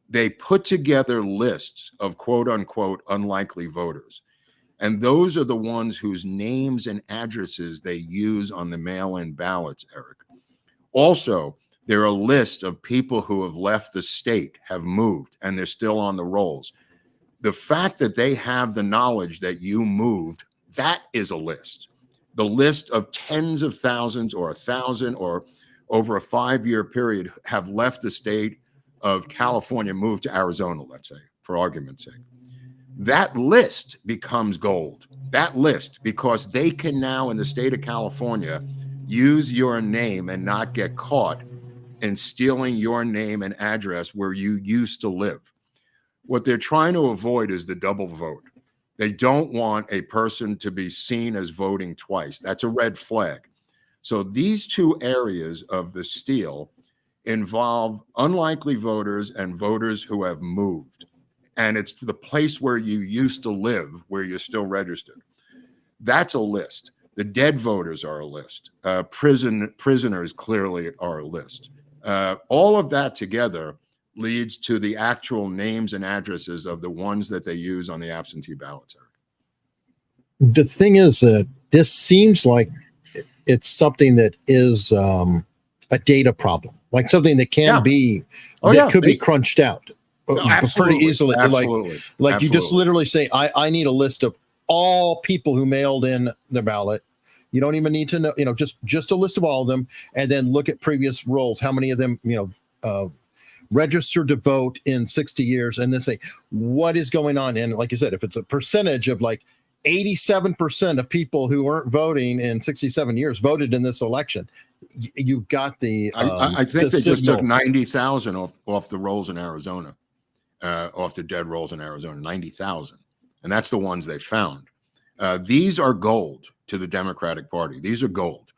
They put together lists of quote unquote unlikely voters. And those are the ones whose names and addresses they use on the mail-in ballots, Eric. Also, there are a list of people who have left the state, have moved, and they're still on the rolls. The fact that they have the knowledge that you moved, that is a list. The list of tens of thousands or 1,000 or over a 5-year period have left the state of California, moved to Arizona, let's say, for argument's sake. That list becomes gold. That list, because they can now in the state of California use your name and not get caught in stealing your name and address where you used to live. What they're trying to avoid is the double vote. They don't want a person to be seen as voting twice. That's a red flag. So these two areas of the steal involve unlikely voters and voters who have moved. And it's the place where you used to live, where you're still registered. That's a list. The dead voters are a list. Prisoners clearly are a list. All of that together leads to the actual names and addresses of the ones that they use on the absentee ballots. The thing is that this seems like it's something that is a data problem, like something that can be, could be crunched out pretty easily. Like you just literally say, I need a list of all people who mailed in the ballot. You don't even need to know, just a list of all of them, and then look at previous rolls. How many of them, registered to vote in 60 years, and then say, what is going on? And like you said, if it's a percentage of like 87% of people who weren't voting in 67 years voted in this election, you've got the. I think they just took 90,000 off the rolls in Arizona, off the dead rolls in Arizona, 90,000, and that's the ones they found. These are gold to the Democratic Party. These are gold.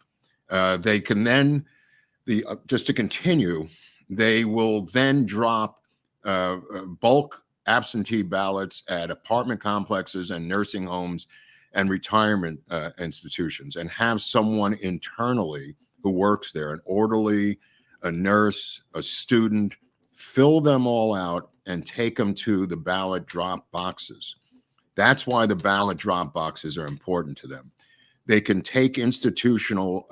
They can then, just to continue, they will then drop bulk absentee ballots at apartment complexes and nursing homes and retirement institutions, and have someone internally who works there, an orderly, a nurse, a student, fill them all out and take them to the ballot drop boxes. That's why the ballot drop boxes are important to them. They can take institutional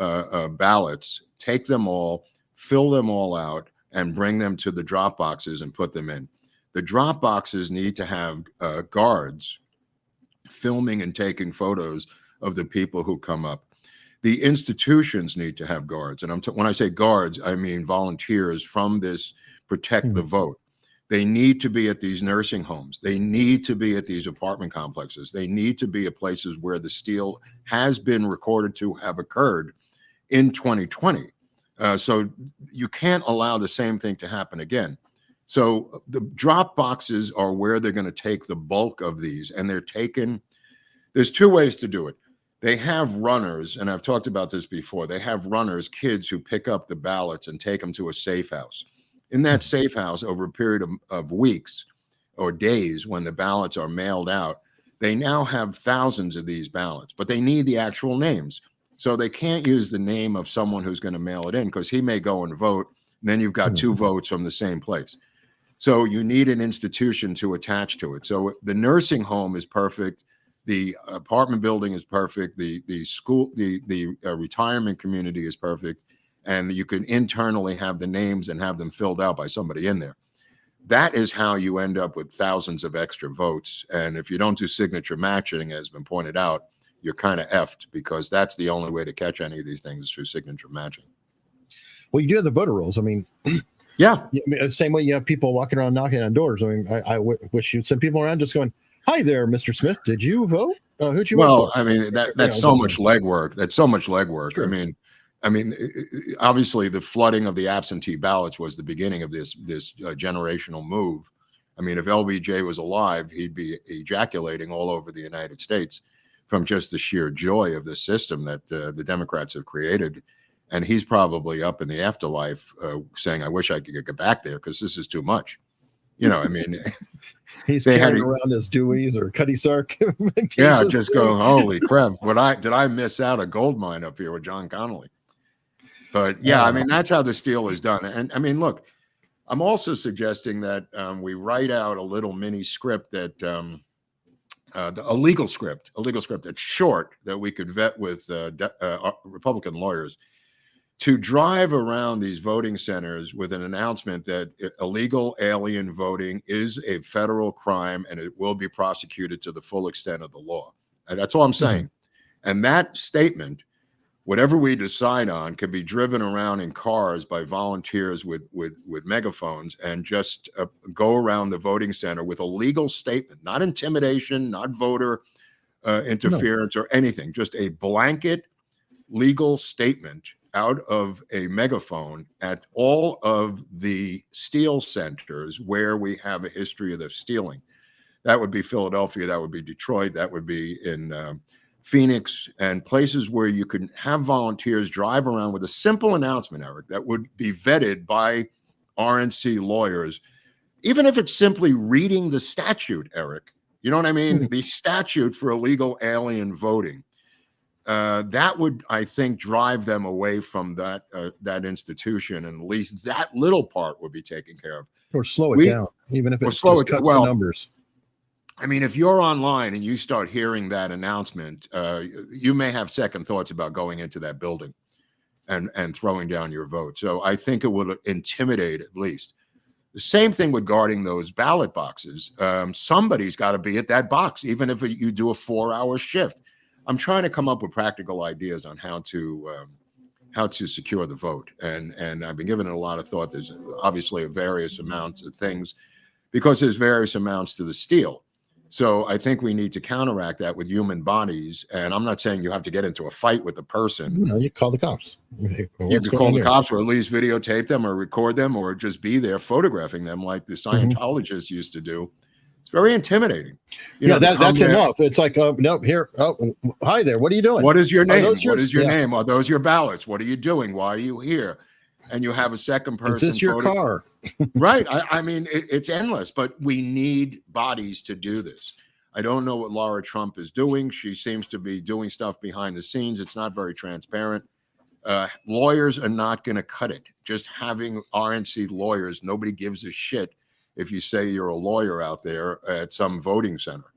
ballots, take them all, fill them all out, and bring them to the drop boxes and put them in. The drop boxes need to have guards filming and taking photos of the people who come up. The institutions need to have guards. And when I say guards, I mean volunteers from this Protect the Vote. They need to be at these nursing homes. They need to be at these apartment complexes. They need to be at places where the steal has been recorded to have occurred in 2020. So you can't allow the same thing to happen again. So the drop boxes are where they're going to take the bulk of these, and they're taken. There's two ways to do it. They have runners, and I've talked about this before. They have runners, kids who pick up the ballots and take them to a safe house. In that safe house, over a period of weeks or days, when the ballots are mailed out, they now have thousands of these ballots, but they need the actual names. So they can't use the name of someone who's going to mail it in, because he may go and vote, and then you've got two votes from the same place. So you need an institution to attach to it. So the nursing home is perfect. The apartment building is perfect. The school, the retirement community is perfect. And you can internally have the names and have them filled out by somebody in there. That is how you end up with thousands of extra votes. And if you don't do signature matching, as has been pointed out, you're kind of effed, because that's the only way to catch any of these things is through signature matching. Well, you do have the voter rolls. I mean, Yeah. Same way you have people walking around knocking on doors. I mean, I wish you'd send people around just going, "Hi there, Mr. Smith. Did you vote? Who'd you vote Well, for?" I mean, that's so much legwork. That's so much legwork. Sure. I mean, obviously, the flooding of the absentee ballots was the beginning of this generational move. I mean, if LBJ was alive, he'd be ejaculating all over the United States from just the sheer joy of the system that the Democrats have created. And he's probably up in the afterlife saying, "I wish I could get back there because this is too much." You know, I mean, he's carrying around his Dewey's or Cutty Sark. Yeah, just go, holy crap! Did I miss out a gold mine up here with John Connolly? But yeah, I mean, that's how the steal is done. And I mean, look, I'm also suggesting that we write out a little mini script that a legal script that's short that we could vet with Republican lawyers to drive around these voting centers with an announcement that illegal alien voting is a federal crime and it will be prosecuted to the full extent of the law. And that's all I'm saying. And that statement, whatever we decide on, can be driven around in cars by volunteers with megaphones and just go around the voting center with a legal statement, not intimidation, not voter interference or anything, just a blanket legal statement out of a megaphone at all of the steal centers where we have a history of the stealing. That would be Philadelphia, that would be Detroit, that would be in Phoenix, and places where you can have volunteers drive around with a simple announcement, Eric, that would be vetted by RNC lawyers, even if it's simply reading the statute, Eric. You know what I mean? The statute for illegal alien voting. That would, I think, drive them away from that institution, and at least that little part would be taken care of. Or slow it down, even if it just cuts the numbers. I mean, if you're online and you start hearing that announcement, you may have second thoughts about going into that building and throwing down your vote. So I think it would intimidate at least. The same thing with guarding those ballot boxes. Somebody's got to be at that box, even if you do a 4-hour shift. I'm trying to come up with practical ideas on how to secure the vote, and I've been giving it a lot of thought. There's obviously various amounts of things because there's various amounts to the steal. So I think we need to counteract that with human bodies. And I'm not saying you have to get into a fight with the person. No, you call the cops. You can call the cops, or at least videotape them or record them, or just be there photographing them like the Scientologists used to do. It's very intimidating. That's enough. It's like, no, here. Oh, hi there. What are you doing? What is your name? What is your name? Are those your ballots? What are you doing? Why are you here? And you have a second person. Is this your car? Right. I mean, it's endless, but we need bodies to do this. I don't know what Laura Trump is doing. She seems to be doing stuff behind the scenes. It's not very transparent. Lawyers are not going to cut it. Just having RNC lawyers, nobody gives a shit if you say you're a lawyer out there at some voting center.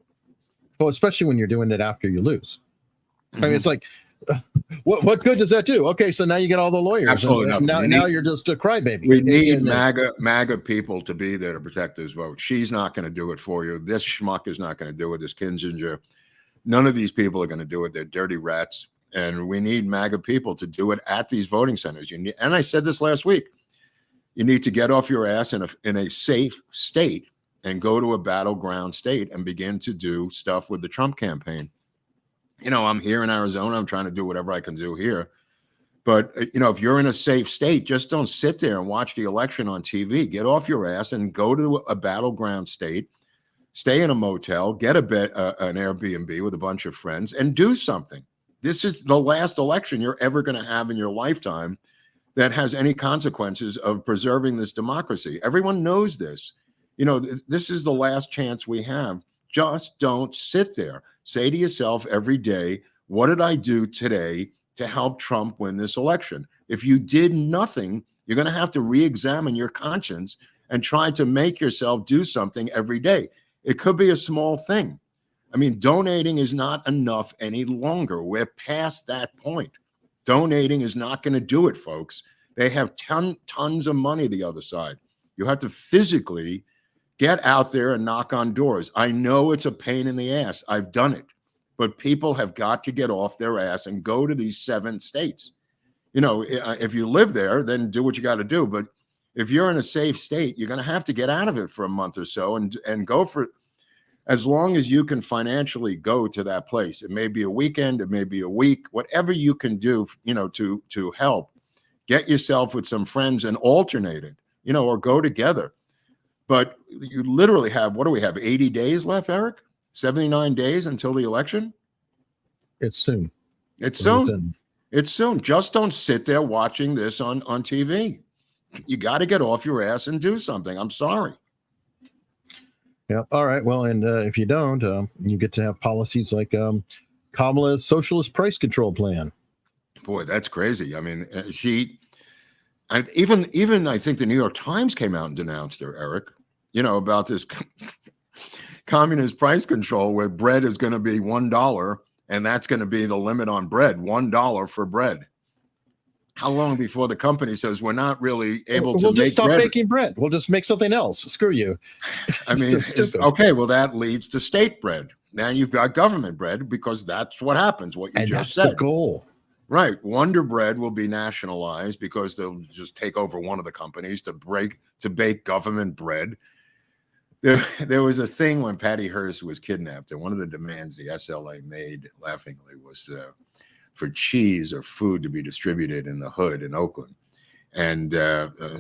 Well, especially when you're doing it after you lose. I mean, it's like, what good does that do? Okay, so now you get all the lawyers. Absolutely nothing. Now you're just a crybaby. We need MAGA people to be there to protect this vote. She's not going to do it for you. This schmuck is not going to do it. This Kinzinger. None of these people are going to do it. They're dirty rats. And we need MAGA people to do it at these voting centers. And I said this last week. You need to get off your ass in a safe state and go to a battleground state and begin to do stuff with the Trump campaign. You know, I'm here in Arizona. I'm trying to do whatever I can do here. But, if you're in a safe state, just don't sit there and watch the election on TV. Get off your ass and go to a battleground state, stay in a motel, get an Airbnb with a bunch of friends, and do something. This is the last election you're ever going to have in your lifetime that has any consequences of preserving this democracy. Everyone knows this. This is the last chance we have. Just don't sit there. Say to yourself every day, what did I do today to help Trump win this election? If you did nothing, you're going to have to re-examine your conscience and try to make yourself do something every day. It could be a small thing. I mean, donating is not enough any longer. We're past that point. Donating is not going to do it, folks. They have tons of money the other side. You have to physically get out there and knock on doors. I know it's a pain in the ass. I've done it. But people have got to get off their ass and go to these 7 states. If you live there, then do what you got to do. But, if you're in a safe state, you're going to have to get out of it for a month or so and go for as long as you can financially go to that place. It may be a weekend, it may be a week, whatever you can do, to help. Get yourself with some friends and alternate it, or go together. But you literally have, what do we have, 80 days left, Eric? 79 days until the election? It's soon. It's soon. It's soon. Just don't sit there watching this on TV. You got to get off your ass and do something. I'm sorry. Yeah. All right. Well, and if you don't, you get to have policies like Kamala's socialist price control plan. Boy, that's crazy. I mean, even I think the New York Times came out and denounced her, Eric, about this communist price control where bread is going to be $1 and that's going to be the limit on bread, $1 for bread. How long before the company says we're not really able to we'll just stop bread? making bread. We'll just make something else. Screw you. I mean, okay, well, that leads to state bread. Now you've got government bread because that's what happens, what you just said. That's the goal. Right. Wonder Bread will be nationalized because they'll just take over one of the companies to bake government bread. There was a thing when Patty Hearst was kidnapped, and one of the demands the SLA made laughingly was for cheese or food to be distributed in the hood in Oakland. And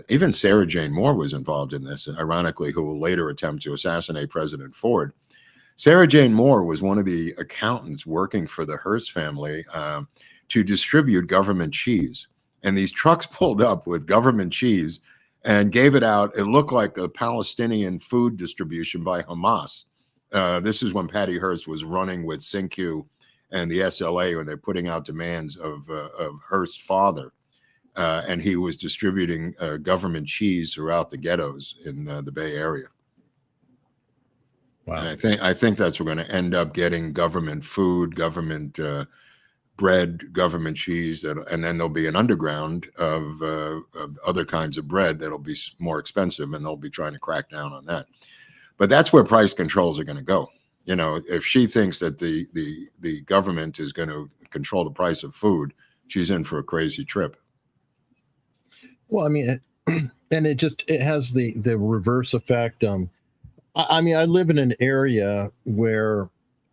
even Sarah Jane Moore was involved in this, ironically, who will later attempt to assassinate President Ford. Sarah Jane Moore was one of the accountants working for the Hearst family to distribute government cheese. And these trucks pulled up with government cheese and gave it out. It looked like a Palestinian food distribution by Hamas. This is when Patty Hearst was running with Cinque and the SLA when they're putting out demands of Hearst's father. And he was distributing government cheese throughout the ghettos in the Bay Area. Wow. And I think that's we're going to end up getting government food, government bread, government cheese, and then there'll be an underground of other kinds of bread that'll be more expensive, and they'll be trying to crack down on that. But that's where price controls are going to go. If she thinks that the government is going to control the price of food, she's in for a crazy trip. Well, I mean, and it has the reverse effect. I mean, I live in an area where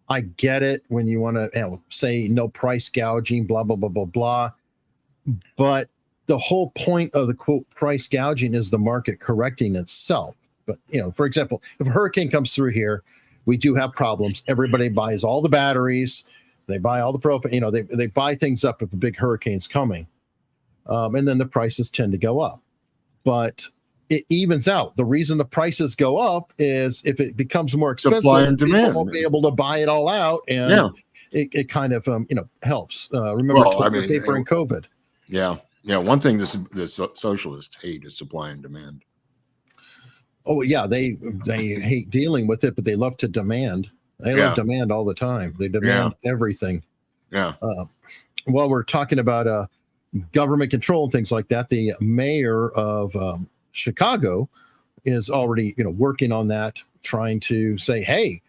I get it when you want to say no price gouging, blah, blah, blah, blah, blah. But the whole point of the quote price gouging is the market correcting itself. But, for example, if a hurricane comes through here, we do have problems. Everybody buys all the batteries. They buy all the propane. They buy things up if a big hurricane's coming. And then the prices tend to go up. But it evens out. The reason the prices go up is if it becomes more expensive, supply and demand. People won't be able to buy it all out, and it kind of helps. Remember toilet paper and COVID. Yeah. One thing the socialists hate is supply and demand. Oh yeah, they hate dealing with it, but they love to demand. They love demand all the time. They demand everything. Yeah. While we're talking about government control and things like that, the mayor of Chicago is already, working on that, trying to say, hey,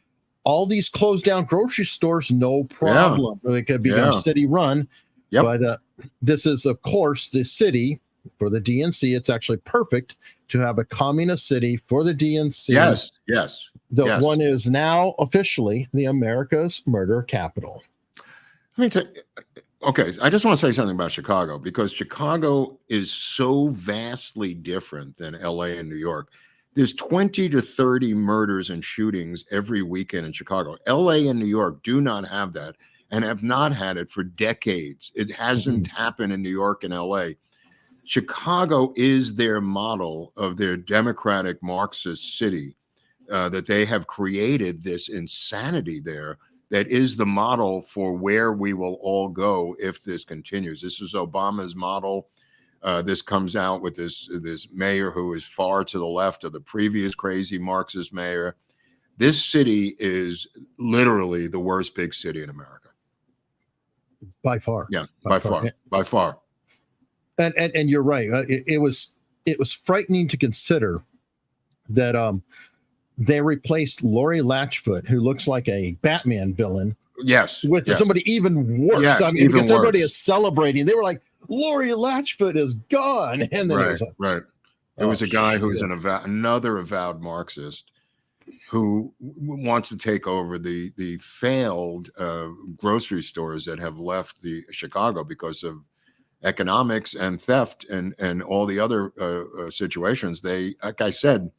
all these closed down grocery stores, no problem. They could be city run. Yep. But this is, of course, the city for the DNC. It's actually perfect to have a communist city for the DNC. Yes. The one is now officially the America's murder capital. Okay, I just want to say something about Chicago, because Chicago is so vastly different than LA and New York. There's 20 to 30 murders and shootings every weekend in Chicago. LA and New York do not have that and have not had it for decades. It hasn't happened in New York and LA. Chicago is their model of their democratic Marxist city, that they have created this insanity there. That is the model for where we will all go if this continues. This is Obama's model. This comes out with this mayor who is far to the left of the previous crazy Marxist mayor. This city is literally the worst big city in America. By far. Yeah, by far. And you're right. It was frightening to consider that they replaced Lori Latchfoot, who looks like a Batman villain, with somebody even worse. Yes, I mean, because everybody worse. is celebrating. They were like, Lori Latchfoot is gone. And then it was like, right. There was a guy who's another avowed Marxist who wants to take over the failed grocery stores that have left the Chicago because of economics and theft and all the other situations. They, like I said,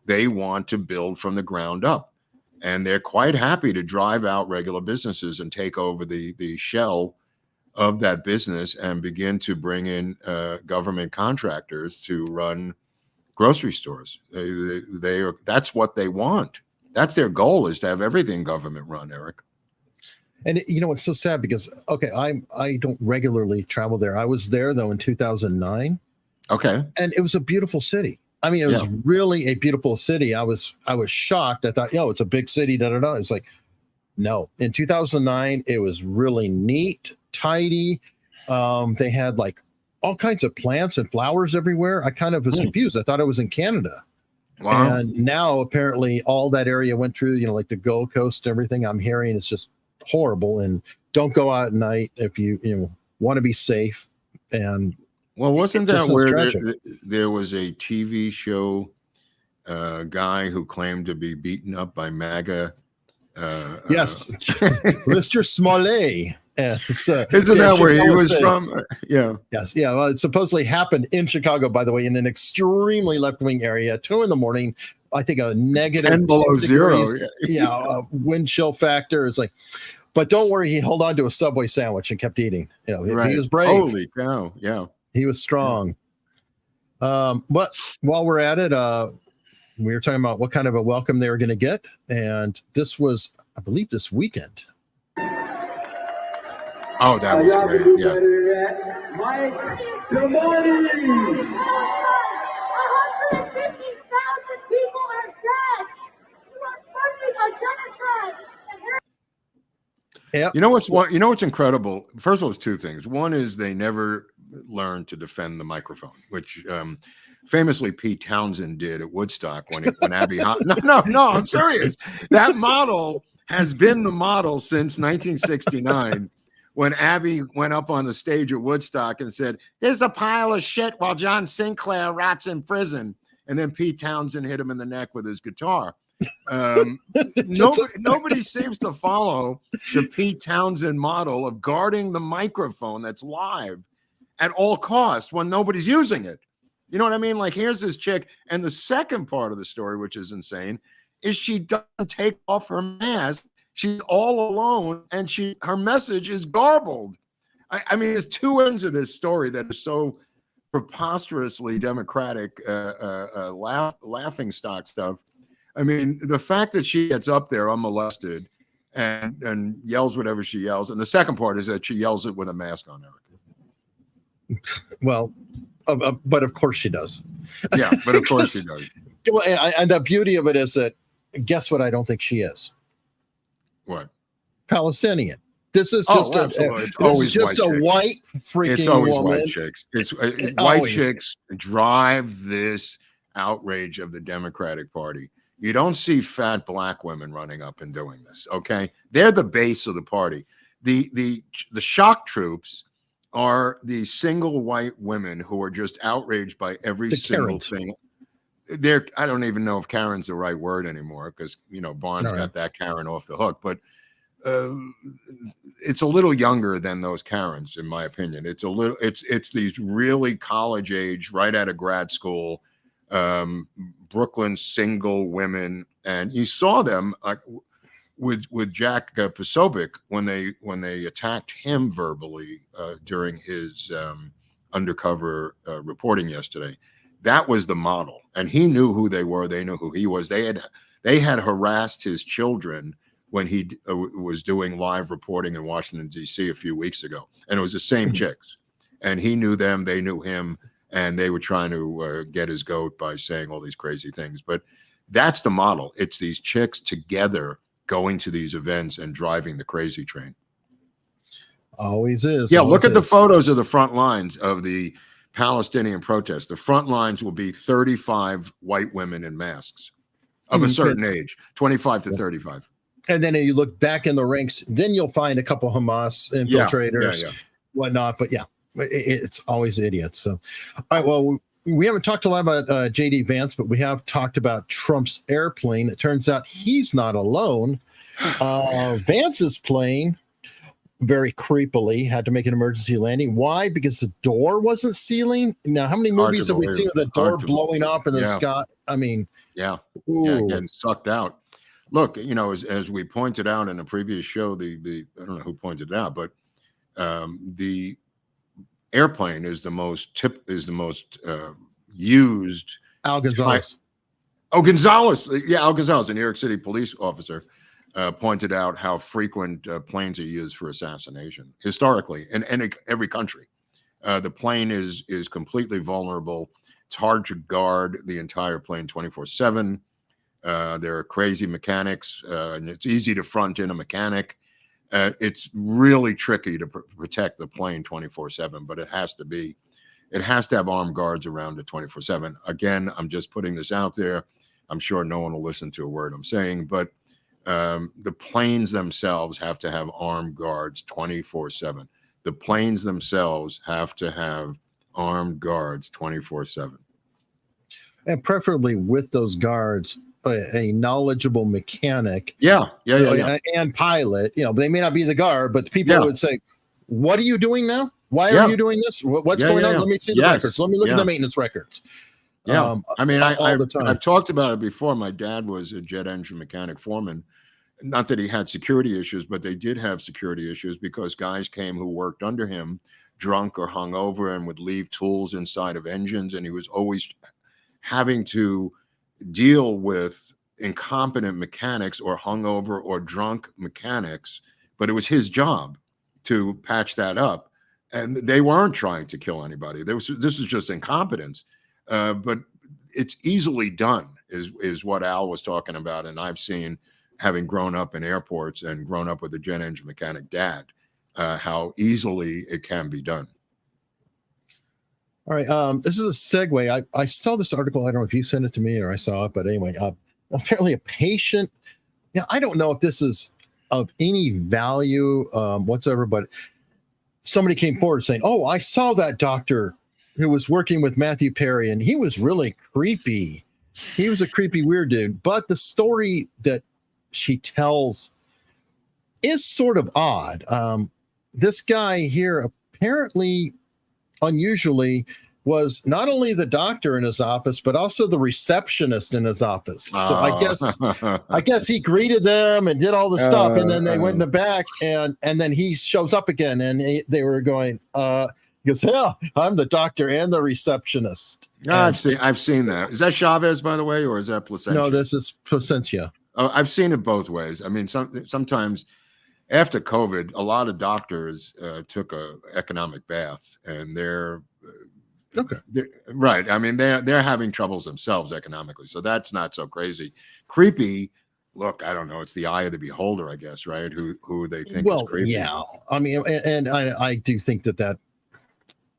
they want to build from the ground up, and they're quite happy to drive out regular businesses and take over the shell of that business and begin to bring in government contractors to run grocery stores. They are, that's what they want. That's their goal, is to have everything government run, Eric. And you know, it's so sad because, okay, I don't regularly travel there. I was there though in 2009. Okay. And it was a beautiful city. I mean, it was really a beautiful city. I was shocked. I thought, it's a big city, It's like, no. In 2009, it was really neat, tidy. They had like all kinds of plants and flowers everywhere. I kind of was confused. I thought it was in Canada. Wow. And now apparently all that area went through, like the Gold Coast and everything. I'm hearing it's just horrible, and don't go out at night if you want to be safe. And well, wasn't that where there was a TV show guy who claimed to be beaten up by MAGA? Yes, Mr. Smollett. Isn't that where he was from? Yeah. Yes. Yeah. Well, it supposedly happened in Chicago, by the way, in an extremely left-wing area, 2 a.m. I think a negative 10 below zero. Wind chill factor is like, but don't worry. He held on to a Subway sandwich and kept eating. He was brave. Holy cow. Yeah. He was strong. But while we're at it, we were talking about what kind of a welcome they were going to get. And this was, I believe, this weekend. Oh, that was great. Yeah. Mike DeMarty. 150,000 people are dead. You are funding a genocide. Yep. You know what's incredible? First of all, it's 2 things. One is they never learned to defend the microphone, which famously Pete Townsend did at Woodstock when Abby No, I'm serious. That model has been the model since 1969. When Abby went up on the stage at Woodstock and said, "There's a pile of shit while John Sinclair rots in prison." And then Pete Townsend hit him in the neck with his guitar. Nobody seems to follow the Pete Townsend model of guarding the microphone that's live at all costs when nobody's using it. You know what I mean? Like, here's this chick. And the second part of the story, which is insane, is she doesn't take off her mask. She's all alone, and her message is garbled. I mean, there's 2 ends of this story that are so preposterously democratic, laughing stock stuff. I mean, the fact that she gets up there unmolested and yells whatever she yells, and the second part is that she yells it with a mask on, Eric. Well, but of course she does. Yeah, but of course she does. And the beauty of it is that, guess what? I don't think she is. What? Palestinian. This is just a white freaking It's always woman. white chicks. It's white chicks drive this outrage of the Democratic Party. You don't see fat black women running up and doing this. Okay, they're the base of the party. The shock troops are the single white women who are just outraged by every single thing. I don't even know if Karen's the right word anymore, because Barnes got that Karen off the hook, but it's a little younger than those Karens, in my opinion. It's these really college age, right out of grad school, Brooklyn single women, and you saw them with Jack Posobiec when they attacked him verbally during his undercover reporting yesterday. That was the model, and he knew who they were. They knew who he was. They had harassed his children when he was doing live reporting in Washington, D.C. a few weeks ago, and it was the same chicks. And he knew them, they knew him, and they were trying to get his goat by saying all these crazy things. But that's the model. It's these chicks together going to these events and driving the crazy train. Always is. Yeah, look at the photos of the front lines of the Palestinian protests. The front lines will be 35 white women in masks of a certain age, 25 to 35. And then you look back in the ranks, then you'll find a couple Hamas infiltrators, whatnot. But yeah, it's always idiots. So, all right, well, we haven't talked a lot about J.D. Vance, but we have talked about Trump's airplane. It turns out he's not alone. Vance's plane, very creepily, had to make an emergency landing. Why? Because the door wasn't sealing. Now, how many movies have we seen with the door blowing off in the sky? I mean, getting sucked out. Look, you know, as we pointed out in a previous show, the I don't know who pointed it out, but the airplane is the most used. Al Gonzalez. Gonzalez. Yeah, Al Gonzalez, a New York City police officer, pointed out how frequent planes are used for assassination historically in every country. The plane is completely vulnerable. It's hard to guard the entire plane 24/7. There are crazy mechanics, and it's easy to front in a mechanic. It's really tricky to protect the plane 24/7, but it has to have armed guards around it 24/7. Again, I'm just putting this out there. I'm sure no one will listen to a word I'm saying, but the planes themselves have to have armed guards 24/7. The planes themselves have to have armed guards 24/7. And preferably with those guards, a knowledgeable mechanic. And pilot. You know, they may not be the guard, but the people would say, "What are you doing now? Why are you doing this? What's going on? Let me see the records. Let me look at the maintenance records." I mean, I've talked about it before. My dad was a jet engine mechanic foreman. Not that he had security issues, but they did have security issues because guys came who worked under him drunk or hungover and would leave tools inside of engines. And he was always having to deal with incompetent mechanics or hungover or drunk mechanics. But it was his job to patch that up. And they weren't trying to kill anybody. This was just incompetence. But it's easily done is what Al was talking about. And I've seen, having grown up in airports and grown up with a jet engine mechanic dad, how easily it can be done. All right. This is a segue. I saw this article. I don't know if you sent it to me or I saw it, but anyway, apparently a patient. Yeah, I don't know if this is of any value whatsoever, but somebody came forward saying, "Oh, I saw that doctor who was working with Matthew Perry, and he was really creepy. He was a creepy, weird dude." But the story that she tells is sort of odd. This guy here apparently, unusually, was not only the doctor in his office, but also the receptionist in his office. So I guess he greeted them and did all the stuff, and then they went in the back, and then he shows up again, and they were going, he goes, "Yeah, I'm the doctor and the receptionist." I've seen that. Is that Chavez, by the way, or is that Placentia? No, this is Placentia. Oh, I've seen it both ways. I mean, sometimes after COVID, a lot of doctors took a economic bath, and they're right. I mean, they're having troubles themselves economically, so that's not so crazy. Creepy. Look, I don't know. It's the eye of the beholder, I guess, right? Who they think is creepy. Yeah. I mean, and I do think that.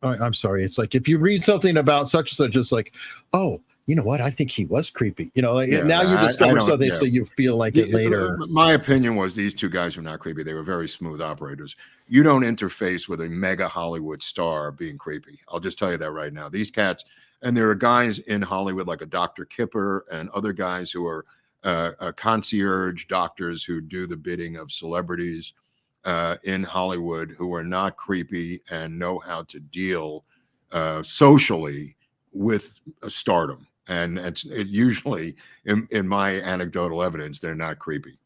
I'm sorry. It's like if you read something about such and such, it's like, oh, you know what? I think he was creepy. You know, now you discover something, so you feel like it later. My opinion was these two guys were not creepy. They were very smooth operators. You don't interface with a mega Hollywood star being creepy. I'll just tell you that right now. These cats, and there are guys in Hollywood like a Dr. Kipper and other guys who are concierge doctors who do the bidding of celebrities in Hollywood who are not creepy and know how to deal socially with stardom. And it usually, in my anecdotal evidence, they're not creepy.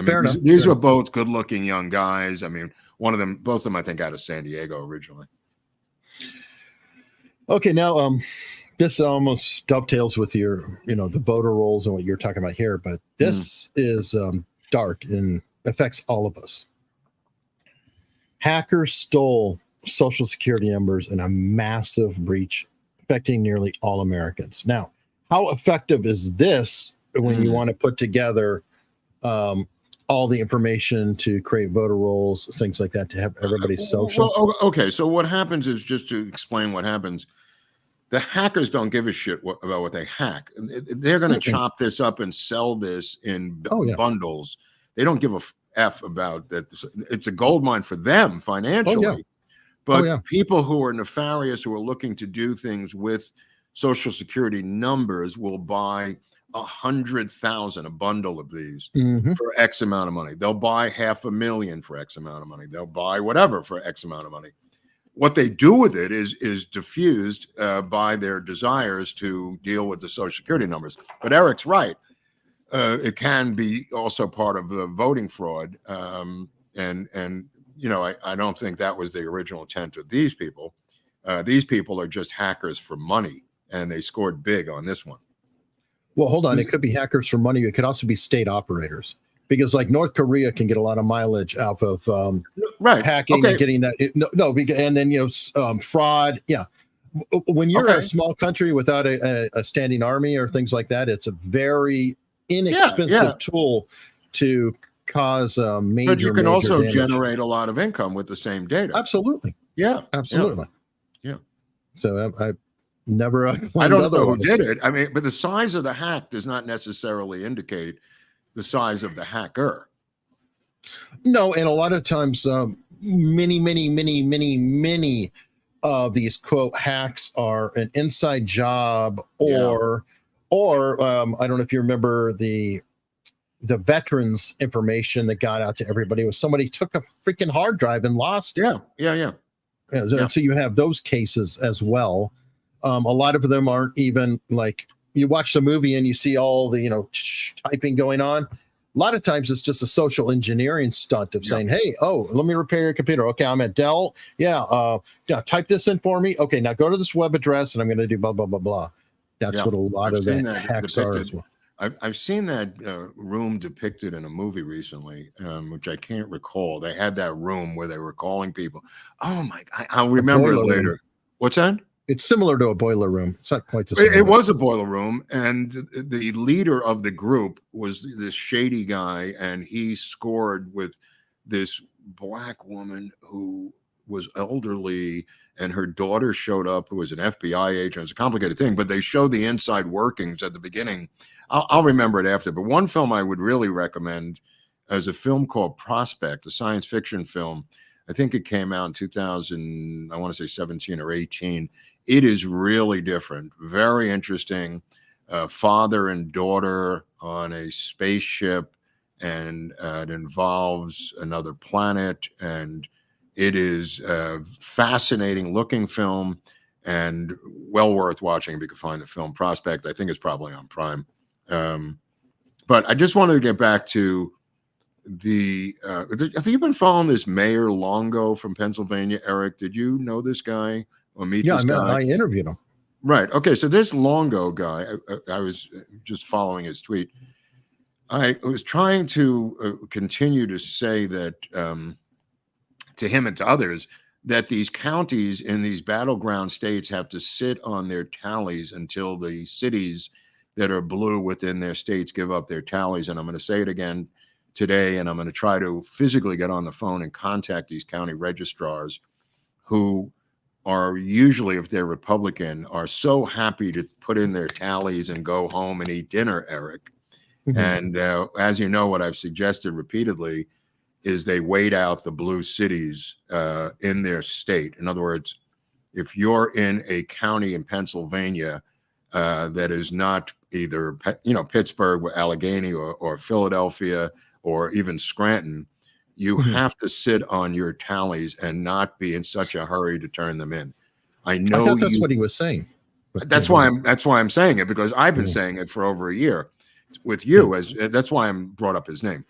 Fair enough. These were both good-looking young guys. I mean, both of them, I think, out of San Diego originally. Okay, now this almost dovetails with your, the voter rolls and what you're talking about here, but this is dark and affects all of us. Hackers stole Social Security numbers in a massive breach affecting nearly all Americans. Now, how effective is this when you want to put together all the information to create voter rolls, things like that, to have everybody's social? Well, okay, so what happens is, just to explain what happens, the hackers don't give a shit about what they hack. They're going to chop this up and sell this in bundles. They don't give a F about that. It's a gold mine for them financially. But people who are nefarious, who are looking to do things with Social Security numbers, will buy 100,000, a bundle of these for X amount of money. They'll buy $500,000 for X amount of money. They'll buy whatever for X amount of money. What they do with it is diffused by their desires to deal with the Social Security numbers. But Eric's right. It can be also part of the voting fraud. And you know, I don't think that was the original intent of these people. These people are just hackers for money, and they scored big on this one. Well, hold on. It could be hackers for money. It could also be state operators, because like North Korea can get a lot of mileage out of hacking and getting that. And then, you know, fraud. Yeah. When you're a small country without a standing army or things like that, it's a very inexpensive tool to cause major. But you can also damage. Generate a lot of income with the same data. Absolutely. Yeah. Absolutely. Yeah. So I never. I don't know who did it. I mean, but the size of the hack does not necessarily indicate the size of the hacker. No, and a lot of times, many of these quote hacks are an inside job, or I don't know if you remember the veterans information that got out to everybody. It was somebody took a freaking hard drive and lost it. Yeah. So you have those cases as well. A lot of them aren't even like, you watch the movie and you see all the, you know, typing going on. A lot of times it's just a social engineering stunt of saying, hey, let me repair your computer. Okay, I'm at Dell. Type this in for me. Okay, now go to this web address and I'm going to do blah, blah, blah, blah. That's what a lot of the hacks are as well. I've seen that room depicted in a movie recently, which I can't recall. They had that room where they were calling people. Oh my! I'll remember it later. Room. What's that? It's similar to a boiler room. It's not quite the same. It was a boiler room, and the leader of the group was this shady guy, and he scored with this black woman who was elderly, and her daughter showed up, who was an FBI agent. It's a complicated thing, but they showed the inside workings at the beginning. I'll remember it after. But one film I would really recommend is a film called Prospect, a science fiction film. I think it came out in 2000, I want to say 17 or 18. It is really different, very interesting. Father and daughter on a spaceship, and it involves another planet, and it is a fascinating looking film and well worth watching if you can find the film Prospect. I think it's probably on Prime. But I just wanted to get back to the have you been following this Mayor Longo from Pennsylvania, Eric? Did you know this guy or meet this guy? I interviewed him. Right. Okay. So this Longo guy, I was just following his tweet. I was trying to continue to say that to him and to others that these counties in these battleground states have to sit on their tallies until the cities that are blue within their states give up their tallies. And I'm going to say it again today, and I'm going to try to physically get on the phone and contact these county registrars who are usually, if they're Republican, are so happy to put in their tallies and go home and eat dinner, Eric. And as you know, what I've suggested repeatedly is they wait out the blue cities in their state. In other words, if you're in a county in Pennsylvania that is not either, Pittsburgh, Allegheny, or Philadelphia, or even Scranton, you have to sit on your tallies and not be in such a hurry to turn them in. I know I thought that's what he was saying. That's why I'm saying it, because I've been saying it for over a year with you. That's why I'm brought up his name.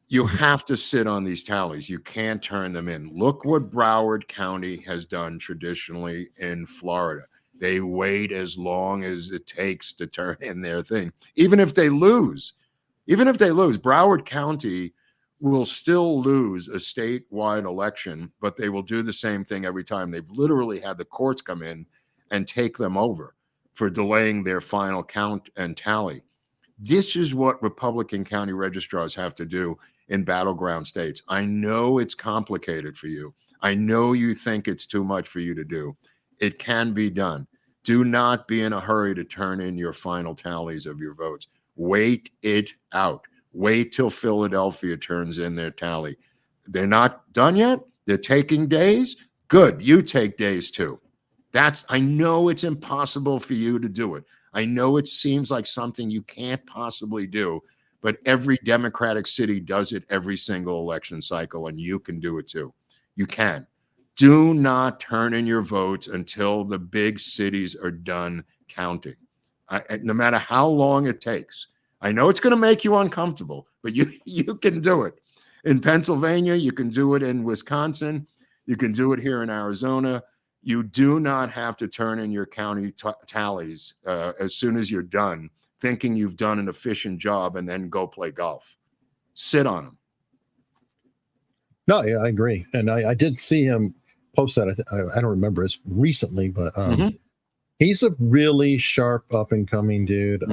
You have to sit on these tallies. You can't turn them in. Look what Broward County has done traditionally in Florida. They wait as long as it takes to turn in their thing. Even if they lose, Broward County will still lose a statewide election, but they will do the same thing every time. They've literally had the courts come in and take them over for delaying their final count and tally. This is what Republican county registrars have to do in battleground states. I know it's complicated for you. I know you think it's too much for you to do. It can be done. Do not be in a hurry to turn in your final tallies of your votes. Wait it out. Wait till Philadelphia turns in their tally. They're not done yet. They're taking days. Good. You take days too. I know it's impossible for you to do it. I know it seems like something you can't possibly do, but every Democratic city does it every single election cycle, and you can do it too. You can. Do not turn in your votes until the big cities are done counting, no matter how long it takes. I know it's going to make you uncomfortable, but you can do it. In Pennsylvania, you can do it. In Wisconsin, you can do it here in Arizona. You do not have to turn in your county tallies as soon as you're done, thinking you've done an efficient job, and then go play golf. Sit on them. No, yeah, I agree. And I did see him post that. I don't remember it recently, but he's a really sharp, up and coming dude.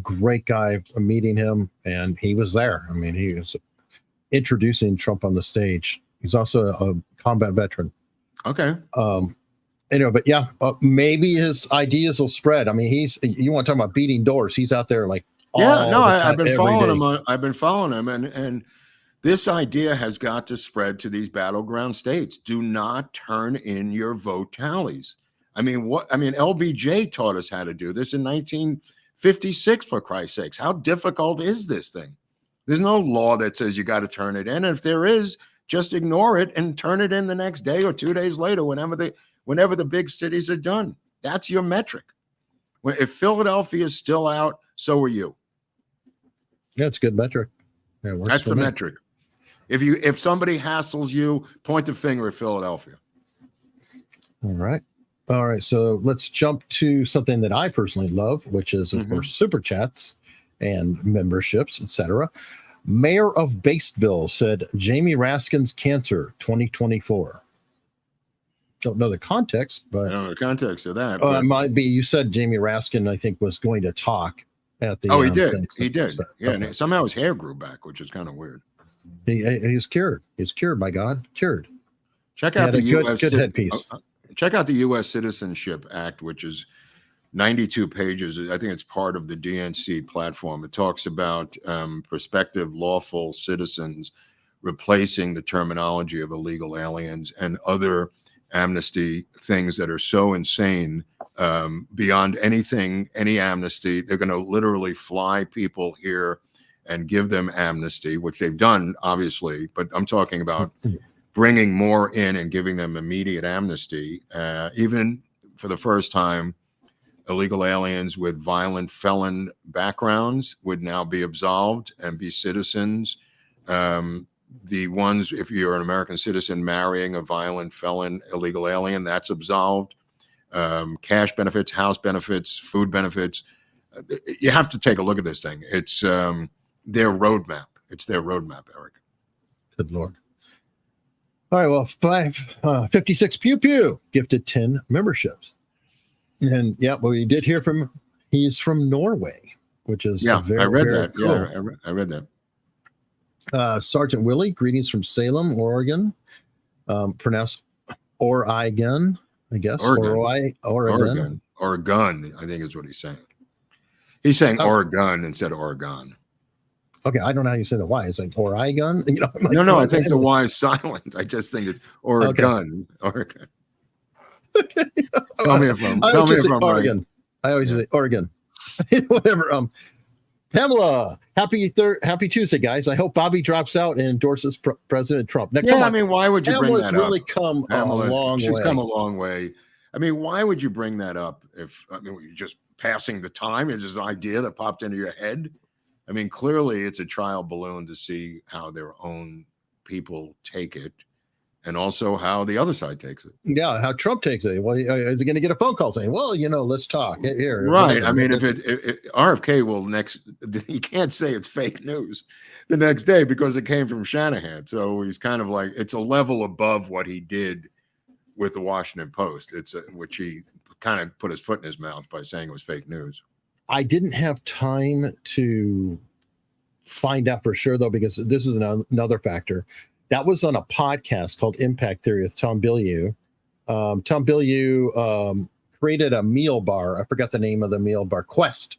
Great guy. Meeting him, and he was there. I mean, he was introducing Trump on the stage. He's also a combat veteran. Okay. Anyway, but yeah, maybe his ideas will spread. I mean, you want to talk about beating doors? He's out there like, I've been following him. I've been following him, and this idea has got to spread to these battleground states. Do not turn in your vote tallies. I mean, LBJ taught us how to do this in 1956, for Christ's sakes. How difficult is this thing? There's no law that says you got to turn it in. And if there is, just ignore it and turn it in the next day or 2 days later, whenever the big cities are done. That's your metric. If Philadelphia is still out, so are you. Yeah, it's a good metric. Yeah, that's the metric. If somebody hassles you, point the finger at Philadelphia. All right. So let's jump to something that I personally love, which is, of course, super chats and memberships, etc. Mayor of Batesville said Jamie Raskin's cancer 2024. Don't know the context, but I don't know the context of that. It might be. You said Jamie Raskin, I think, was going to talk at the. He did. thing. He did. So, yeah. okay. And somehow his hair grew back, which is kind of weird. He's cured. He's cured by God. Cured. Check out the U.S. good headpiece. Check out the U.S. Citizenship Act, which is 92 pages. I think it's part of the DNC platform. It talks about prospective lawful citizens replacing the terminology of illegal aliens and other amnesty things that are so insane beyond any amnesty. They're going to literally fly people here and give them amnesty, which they've done, obviously. But I'm talking about bringing more in and giving them immediate amnesty, even for the first time. Illegal aliens with violent felon backgrounds would now be absolved and be citizens. The ones, if you're an American citizen marrying a violent felon illegal alien, that's absolved. Cash benefits, house benefits, food benefits. You have to take a look at this thing. It's their roadmap. It's their roadmap, Eric. Good Lord. All right, well, 56 Pew Pew gifted 10 memberships. And yeah, well, we did hear from, he's from Norway, which is very, I read very that. cool. Yeah, I read that. Sergeant Willie, greetings from Salem, Oregon. Pronounced Oregon, I guess. Oregon. Oregon, I think is what he's saying. He's saying Oregon instead of Oregon. Okay, I don't know how you say the Y. It's like Oregon. You know, like, no, I think the Y is silent. I just think it's Oregon. Okay. Oregon. Okay. Tell me if I'm Oregon. right. I always say Oregon. Whatever. Pamela, happy Tuesday, guys. I hope Bobby drops out and endorses President Trump. Now, I mean, why would you Pamela's bring that really up? come a long way. She's come a long way. I mean, why would you bring that up? You're just passing the time? Is this an idea that popped into your head? I mean, clearly it's a trial balloon to see how their own people take it, and also how the other side takes it. Yeah, how Trump takes it. Well, is he going to get a phone call saying, well, let's talk here? Right. I mean, if RFK will he can't say it's fake news the next day because it came from Shanahan. So he's kind of like, it's a level above what he did with the Washington Post. Which he kind of put his foot in his mouth by saying it was fake news. I didn't have time to find out for sure, though, because this is another factor. That was on a podcast called Impact Theory with Tom Bilyeu. Tom Bilyeu created a meal bar. I forgot the name of the meal bar. Quest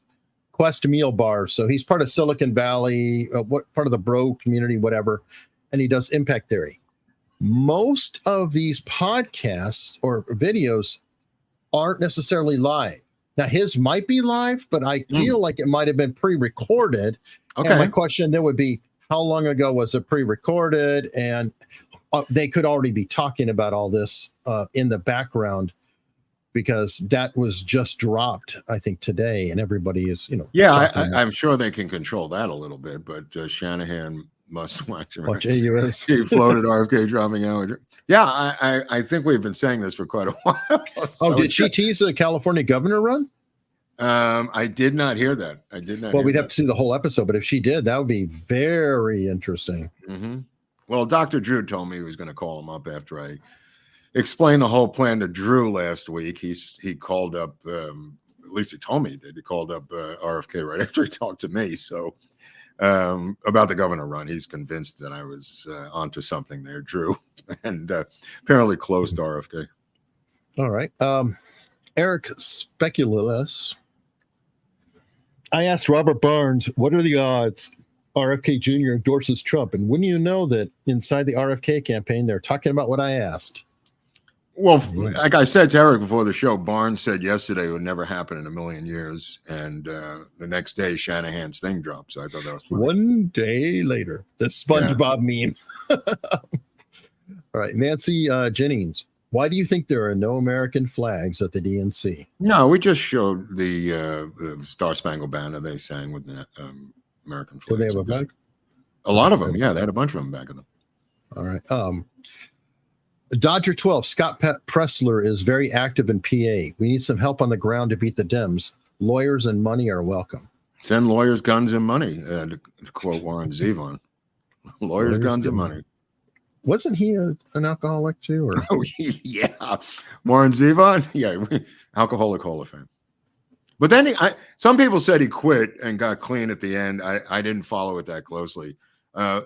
Meal Bar. So he's part of Silicon Valley, part of the bro community, whatever. And he does Impact Theory. most of these podcasts or videos aren't necessarily live. Now, his might be live, but I feel like it might have been pre-recorded. Okay. And my question then would be, how long ago was it pre-recorded? And they could already be talking about all this in the background, because that was just dropped, I think, today, and everybody is, Yeah, I'm sure they can control that a little bit, but Shanahan must watch. Watch AUS. He floated RFK dropping out. Yeah, I think we've been saying this for quite a while. Did she tease the California governor run? I did not hear that. Well, we'd have to see the whole episode, but if she did, that would be very interesting. Mm-hmm. Well, Dr. Drew told me he was going to call him up after I explained the whole plan to Drew last week. He called up, at least he told me that he called up RFK right after he talked to me. So about the governor run, he's convinced that I was onto something there, Drew, and apparently close to RFK. All right. Eric Speculus. I asked Robert Barnes, what are the odds RFK Jr. endorses Trump? And wouldn't you know that inside the RFK campaign, they're talking about what I asked. Well, like I said to Eric before the show, Barnes said yesterday it would never happen in a million years. And the next day, Shanahan's thing dropped. So I thought that was funny. One day later, the SpongeBob meme. All right. Nancy Jennings. Why do you think there are no American flags at the DNC? No, we just showed the Star Spangled Banner they sang with the American flags. Do they have a flag? A lot of them, yeah. They had a bunch of them back of them. All right. Dodger 12, Scott Pressler is very active in PA. We need some help on the ground to beat the Dems. Lawyers and money are welcome. Send lawyers, guns, and money, to quote Warren Zevon. Lawyers, guns, and money. Wasn't he an alcoholic too? Or? Oh, yeah. Warren Zevon? Yeah, Alcoholic Hall of Fame. But then some people said he quit and got clean at the end. I didn't follow it that closely.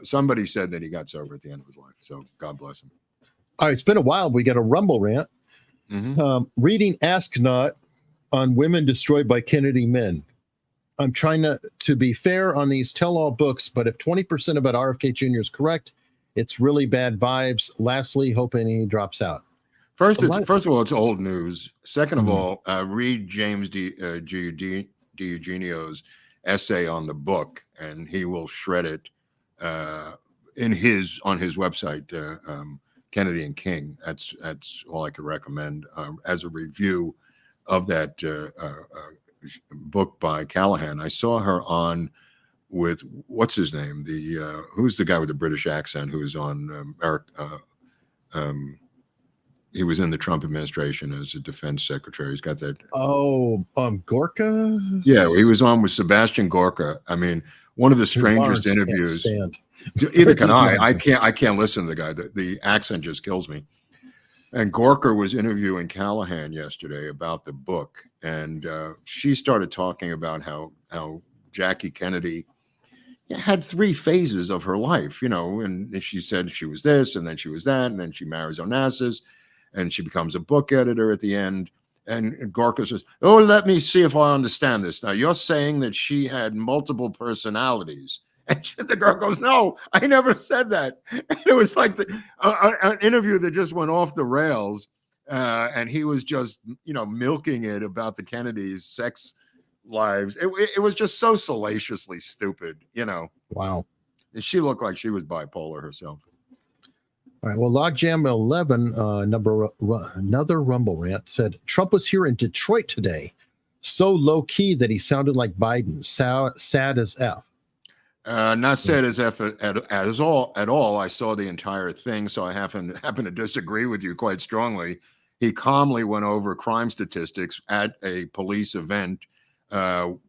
Somebody said that he got sober at the end of his life. So God bless him. All right, it's been a while. We got a Rumble rant. Mm-hmm. Reading Ask Not on women destroyed by Kennedy men. I'm trying to be fair on these tell-all books, but if 20% about RFK Jr. is correct, it's really bad vibes. Lastly, hoping he drops out. First of all, it's old news. Second of all, read James DiEugenio's essay on the book, and he will shred it on his website. Kennedy and King. That's all I could recommend as a review of that book by Callahan. I saw her on with what's his name? Who's the guy with the British accent who was on Eric? He was in the Trump administration as a defense secretary. He's got that. Oh, Gorka. Yeah, he was on with Sebastian Gorka. I mean, one of the strangest interviews. Either can I. I can't listen to the guy. The accent just kills me. And Gorka was interviewing Callahan yesterday about the book, and she started talking about how Jackie Kennedy had 3 phases of her life, and she said she was this, and then she was that, and then she marries Onassis, and she becomes a book editor at the end. And Gorka says, "Oh, let me see if I understand this. Now, you're saying that she had multiple personalities." And the girl goes, "No, I never said that." And it was like an interview that just went off the rails. And he was just, milking it about the Kennedys' sex lives. It was just so salaciously stupid, Wow. And she looked like she was bipolar herself. All right. Well, Logjam 11, another Rumble rant, said Trump was here in Detroit today, so low key that he sounded like Biden. Sad as F. Not sad as F at all. I saw the entire thing, so I happen to disagree with you quite strongly. He calmly went over crime statistics at a police event,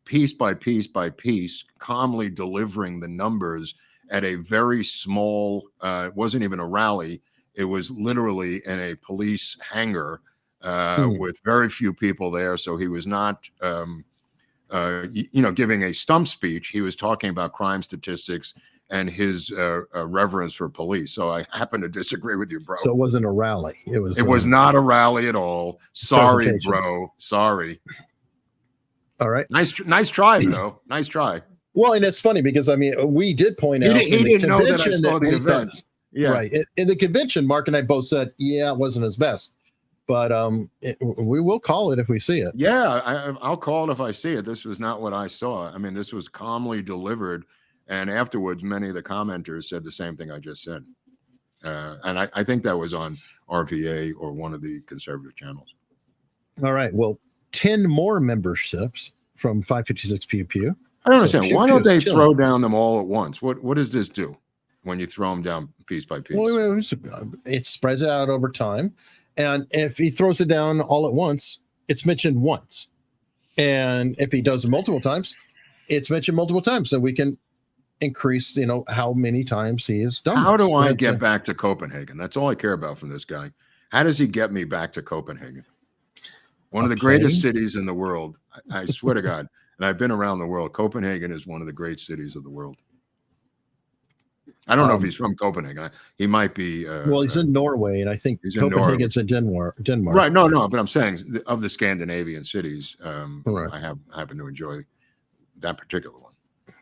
piece by piece by piece, calmly delivering the numbers at a very small, it wasn't even a rally. It was literally in a police hangar with very few people there. So he was not, giving a stump speech. He was talking about crime statistics and his reverence for police. So I happen to disagree with you, bro. So it wasn't a rally. It was not a rally at all. Sorry, bro. Sorry. All right. Nice try, though. Nice try. Well, and it's funny because, we did point out he didn't know that I saw the event. Yeah. Right. In the convention, Mark and I both said, yeah, it wasn't his best, but we will call it if we see it. Yeah, I'll call it if I see it. This was not what I saw. I mean, this was calmly delivered. And afterwards, many of the commenters said the same thing I just said. And I think that was on RVA or one of the conservative channels. All right. Well, 10 more memberships from 556 Pew Pew. I don't understand. Pew Why Pew don't they is killing throw it. down them all at once? What does this do when you throw them down piece by piece? Well, it spreads it out over time. And if he throws it down all at once, it's mentioned once. And if he does it multiple times, it's mentioned multiple times. So we can increase, how many times he has done. How this. do I But, get back to Copenhagen? That's all I care about from this guy. How does he get me back to Copenhagen? One of the greatest cities in the world. I swear to God. And I've been around the world. Copenhagen is one of the great cities of the world. I don't know if he's from Copenhagen. He might be. Well, he's in Norway, and I think he's in Copenhagen's in Denmark. Right. No. But I'm saying of the Scandinavian cities, Right. I happen to enjoy that particular one.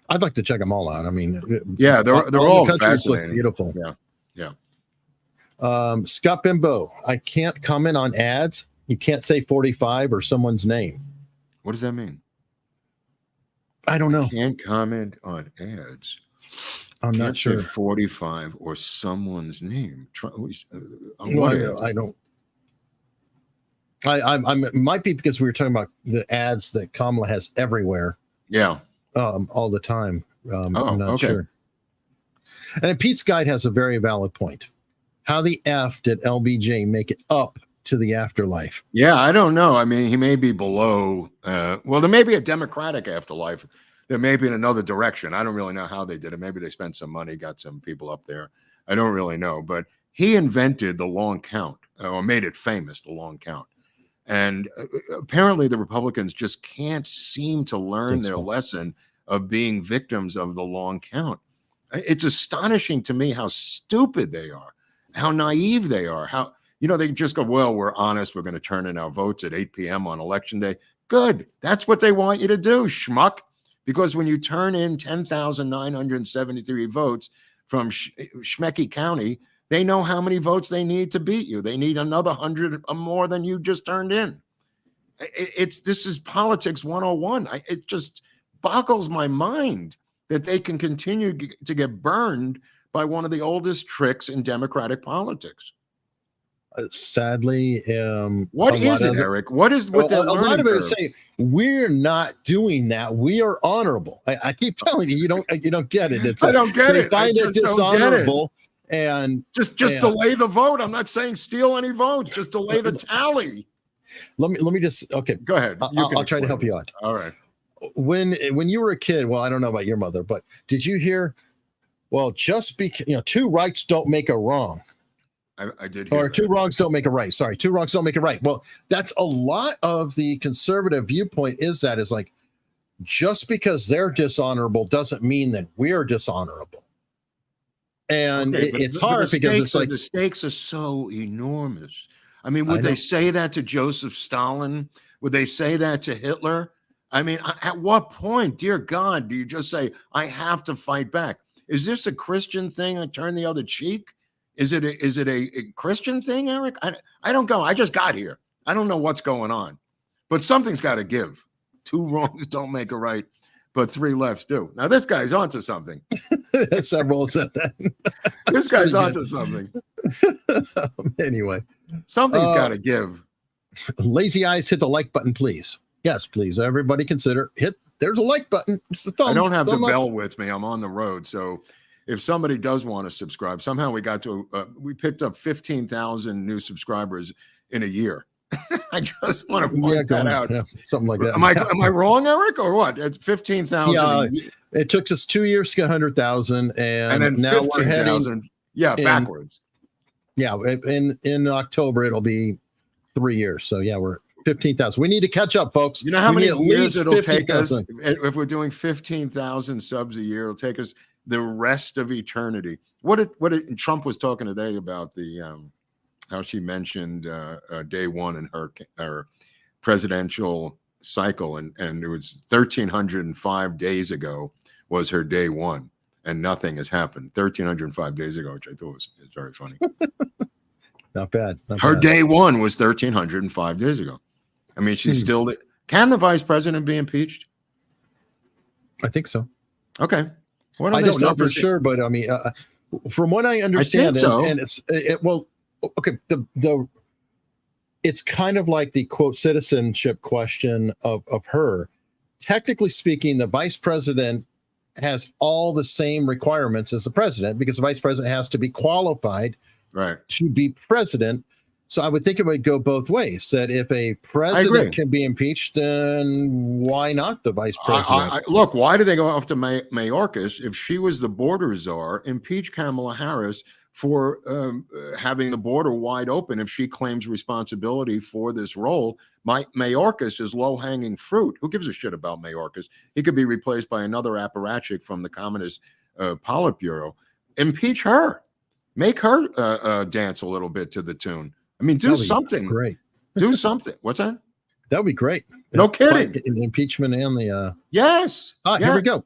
I'd like to check them all out. I mean, Yeah, they're all the countries look fascinating. beautiful. Yeah. Scott Bimbo, I can't comment on ads. You can't say 45 or someone's name. What does that mean? I don't know. Can't comment on ads. I'm not Can't say sure. 45 or someone's name. I don't. It might be because we were talking about the ads that Kamala has everywhere. Yeah. All the time. I'm not okay. sure. And Pete's guide has a very valid point. How the F did LBJ make it up to the afterlife? Yeah, I don't know. I mean, he may be below. Well, there may be a Democratic afterlife. There may be in another direction. I don't really know how they did it. Maybe they spent some money, got some people up there. I don't really know. But he invented the long count, or made it famous, the long count. And apparently the Republicans just can't seem to learn their lesson of being victims of the long count. It's astonishing to me how stupid they are, how naive they are, how, they just go, well, we're honest. We're going to turn in our votes at 8 p.m. on election day. Good. That's what they want you to do, schmuck. Because when you turn in 10,973 votes from Schmecky County, they know how many votes they need to beat you. They need another 100 or more than you just turned in. This is politics 101. It just boggles my mind that they can continue to get burned by one of the oldest tricks in Democratic politics. Sadly, what is it, Eric? What is what they're a lot of it learning is curve? saying we're not doing that. We are honorable. I keep telling you, you don't get it. It's I don't get they it. find I it just don't get it. dishonorable, and Just delay the vote. I'm not saying steal any votes. Just delay the tally. Let me just Go ahead. I'll try to help you out. All right. When you were a kid, well, I don't know about your mother, but did you hear? Well, just because two rights don't make a wrong. I did hear Or that. two wrongs don't make a right. Sorry, two wrongs don't make a right. Well, that's a lot of the conservative viewpoint is like, just because they're dishonorable doesn't mean that we're dishonorable. And Okay, but it's the hard because stakes it's like, the stakes are so enormous. I mean, would they say that to Joseph Stalin? Would they say that to Hitler? I mean, at what point, dear God, do you just say, I have to fight back? Is this a Christian thing, and turn the other cheek? Is it a Christian thing, Eric? I don't go. I just got here. I don't know what's going on, but something's got to give. Two wrongs don't make a right, but three lefts do. Now this guy's onto something. Several said that. This guy's onto something. Anyway, something's got to give. Lazy eyes, hit the like button, please. Yes, please. Everybody consider there's a like button. It's the thumb. I don't have the thumb up. bell with me. I'm on the road, so. If somebody does want to subscribe, somehow we got to, we picked up 15,000 new subscribers in a year. I just want to point that out. Yeah, something like that. Am I wrong, Eric, or what? It's 15,000. Yeah, it took us 2 years to get 100,000, and then now we're heading. 15,000. Yeah, backwards. Yeah, in October it'll be 3 years. So yeah, we're 15,000. We need to catch up, folks. You know how We many need at years least it'll take 50,000. us if we're doing 15,000 subs a year? It'll take us the rest of eternity. Trump was talking today about the how she mentioned day one in her presidential cycle, and it was 1,305 days ago was her day one. and nothing has happened. 1,305 days ago, which I thought was very funny. Not bad. Her day one was 1,305 days ago. I mean, she's still. Can the vice president be impeached? I think so. Okay. What I don't know for sure, but I mean, from what I understand, so. and it's well, okay. It's kind of like the quote citizenship question of her. Technically speaking, the vice president has all the same requirements as the president because the vice president has to be qualified to be president. So I would think it would go both ways, that if a president can be impeached, then why not the vice president? Look, why do they go after Mayorkas? If she was the border czar, impeach Kamala Harris for having the border wide open if she claims responsibility for this role. Mayorkas is low-hanging fruit. Who gives a shit about Mayorkas? He could be replaced by another apparatchik from the Communist Politburo. Impeach her. Make her dance a little bit to the tune. I mean, do something. Great. Do something. What's that? That would be great. No kidding. The impeachment and the yes. Here we go.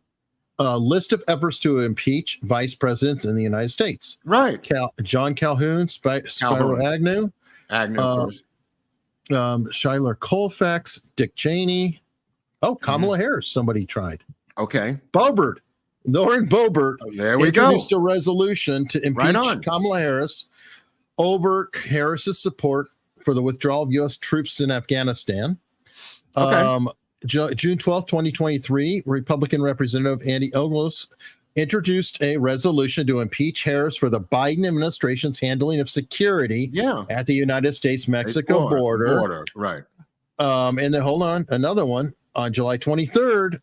List of efforts to impeach vice presidents in the United States. Right. John Calhoun, Spiro Agnew, of course. Schuyler Colfax, Dick Cheney. Oh, Kamala Harris. Somebody tried. Okay. Boebert. Lauren Boebert. There we go. Introduced a resolution to impeach Kamala Harris over Harris's support for the withdrawal of U.S. troops in Afghanistan. Okay. June 12, 2023, Republican Representative Andy Ogles introduced a resolution to impeach Harris for the Biden administration's handling of security at the United States-Mexico border. Right. And then hold on, another one. On July 23rd,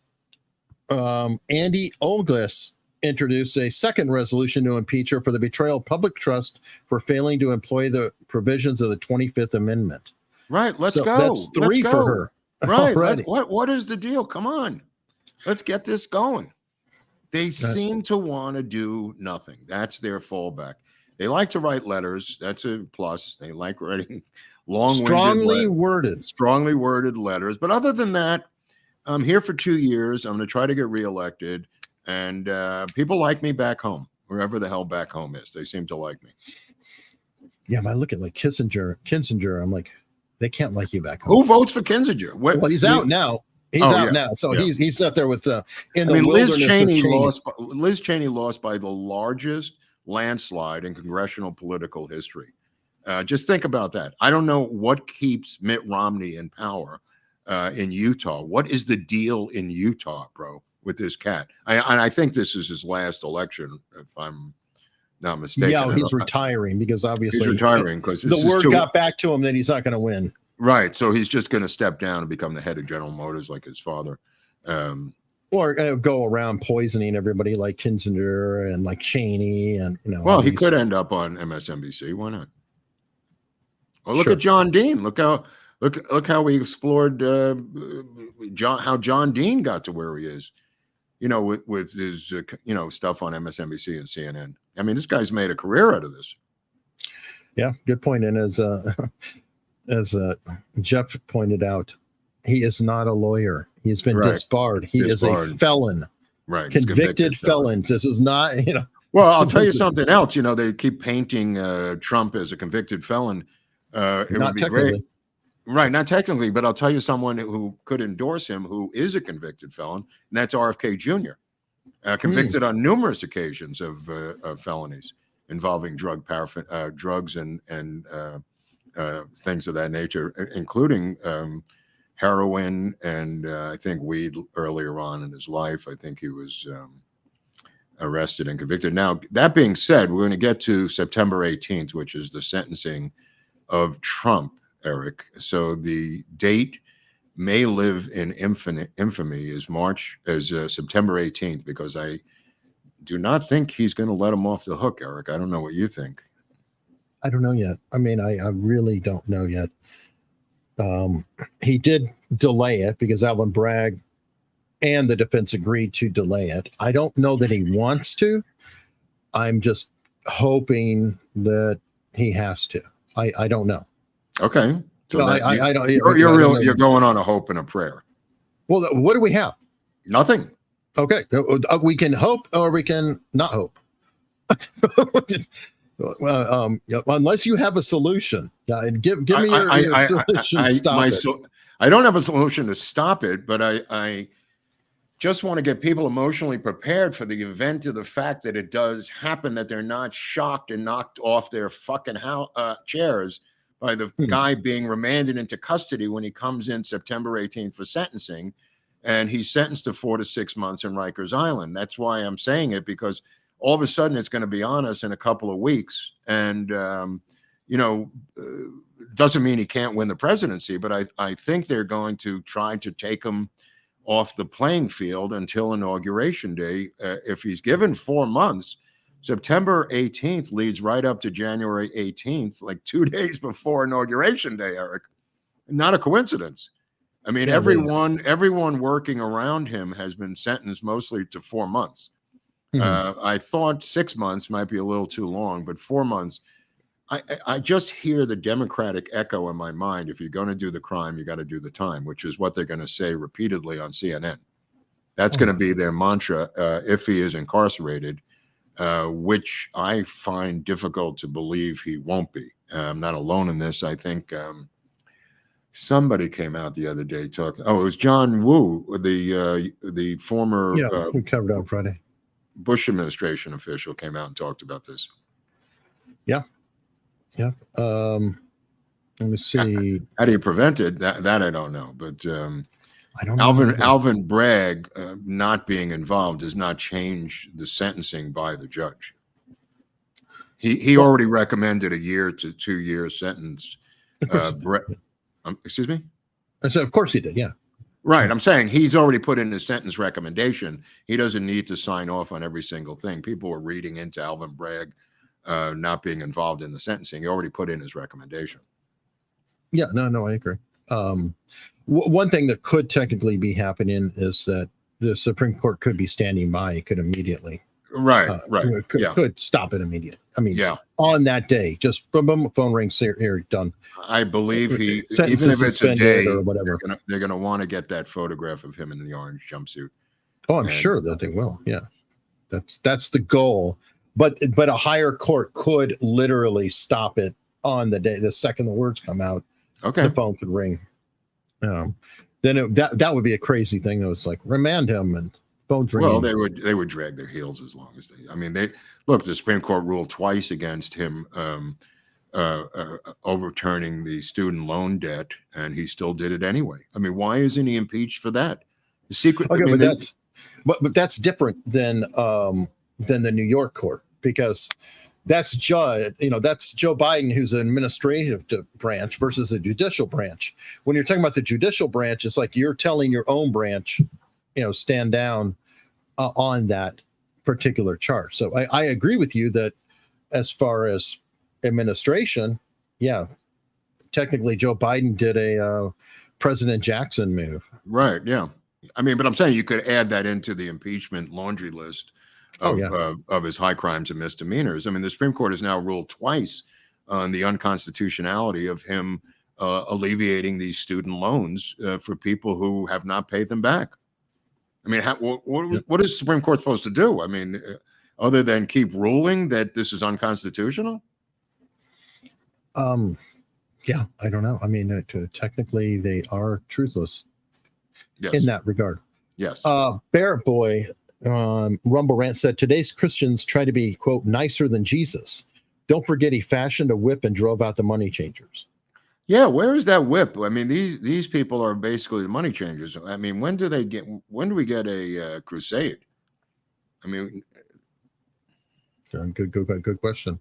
Andy Ogles introduced a second resolution to impeach her for the betrayal of public trust for failing to employ the provisions of the 25th Amendment. Right. Let's go. That's three for her. Right. Already. What is the deal? Come on. Let's get this going. They seem to want to do nothing. That's their fallback. They like to write letters. That's a plus. They like writing strongly worded letters. But other than that, I'm here for 2 years. I'm going to try to get reelected. And people like me back home, wherever the hell back home is. They seem to like me. Yeah, I look at like Kinzinger. I'm like, they can't like you back home. Who votes for Kinzinger? Well, he's out now. He's out now. So he's out there with Liz Cheney lost. Liz Cheney lost by the largest landslide in congressional political history. Just think about that. I don't know what keeps Mitt Romney in power in Utah. What is the deal in Utah, bro, with this cat? I think this is his last election, if I'm not mistaken. Yeah, he's retiring because obviously he's retiring because the word got back to him that he's not going to win. Right, so he's just going to step down and become the head of General Motors like his father, or go around poisoning everybody like Kinzinger and like Cheney and Well, he could end up on MSNBC. Why not? Well, look at John Dean. Look how we explored how John Dean got to where he is. With his stuff on MSNBC and CNN. I mean, this guy's made a career out of this. Yeah, good point. And as Jeff pointed out, he is not a lawyer. He's been disbarred. He is a felon. Right. Convicted felon. This is not, Well, I'll tell you something else. They keep painting Trump as a convicted felon. It would be great. Right, not technically, but I'll tell you someone who could endorse him who is a convicted felon, and that's RFK Jr., convicted on numerous occasions of felonies involving drugs and things of that nature, including heroin and I think weed earlier on in his life. I think he was arrested and convicted. Now, that being said, we're going to get to September 18th, which is the sentencing of Trump, Eric. So the date may live in infamy as September 18th, because I do not think he's going to let him off the hook, Eric. I don't know what you think. I don't know yet. I mean, I really don't know yet. He did delay it because Alvin Bragg and the defense agreed to delay it. I don't know that he wants to. I'm just hoping that he has to. I don't know. Okay. So no, I don't. You're going on a hope and a prayer. Well, what do we have? Nothing. Okay, we can hope or we can not hope. Unless you have a solution, give me your solution. Stop it. I don't have a solution to stop it, but I just want to get people emotionally prepared for the event of the fact that it does happen, that they're not shocked and knocked off their fucking chairs by the guy being remanded into custody when he comes in September 18th for sentencing. And he's sentenced to 4 to 6 months in Rikers Island. That's why I'm saying it, because all of a sudden it's going to be on us in a couple of weeks. And, doesn't mean he can't win the presidency, but I think they're going to try to take him off the playing field until Inauguration Day. If he's given 4 months, September 18th leads right up to January 18th, like 2 days before Inauguration Day, Eric. Not a coincidence. I mean, everyone working around him has been sentenced mostly to 4 months. I thought 6 months might be a little too long, but 4 months. I just hear the Democratic echo in my mind. If you're going to do the crime, you got to do the time, which is what they're going to say repeatedly on CNN. That's going to be their mantra if he is incarcerated, which I find difficult to believe he won't be. I'm not alone in this. I think somebody came out the other day talking. Oh, it was John Woo, the former we covered on Friday. Bush administration official, came out and talked about this. Yeah. Let me see. How do you prevent it? That I don't know. But I don't know. Alvin Bragg not being involved does not change the sentencing by the judge. He already recommended a 1 to 2 year sentence. Excuse me? I said, of course he did. Yeah. Right. I'm saying he's already put in his sentence recommendation. He doesn't need to sign off on every single thing. People were reading into Alvin Bragg not being involved in the sentencing. He already put in his recommendation. Yeah. No, I agree. One thing that could technically be happening is that the Supreme Court could be standing by. It could immediately. Right. Could stop it immediately. I mean, on that day, just boom, boom, phone rings, here, done. I believe even if it's a day or whatever, they're going to want to get that photograph of him in the orange jumpsuit. Oh, I'm sure that they will. Yeah, that's the goal. But a higher court could literally stop it on the day. The second the words come out, okay, the phone could ring. Then that would be a crazy thing. Though, it's like remand him and. Well, they would drag their heels as long as they. I mean, the Supreme Court ruled twice against him overturning the student loan debt, and he still did it anyway. I mean, why isn't he impeached for that? The secret. Okay, I mean, but that's different than the New York court, because that's Joe Biden, who's an administrative branch versus a judicial branch. When you're talking about the judicial branch, it's like you're telling your own branch, stand down on that particular charge. So I agree with you that as far as administration, technically Joe Biden did a President Jackson move. Right. Yeah. I mean, but I'm saying you could add that into the impeachment laundry list of his high crimes and misdemeanors. I mean, the Supreme Court has now ruled twice on the unconstitutionality of him alleviating these student loans for people who have not paid them back. I mean, what is the Supreme Court supposed to do? I mean, other than keep ruling that this is unconstitutional? Yeah, I don't know. I mean, technically, they are truthless in that regard. Yes. Bear Boy, Rumble Rant said, today's Christians try to be, quote, nicer than Jesus. Don't forget he fashioned a whip and drove out the money changers. Yeah, where is that whip? I mean, these people are basically the money changers. I mean, when do we get a crusade? I mean, good question.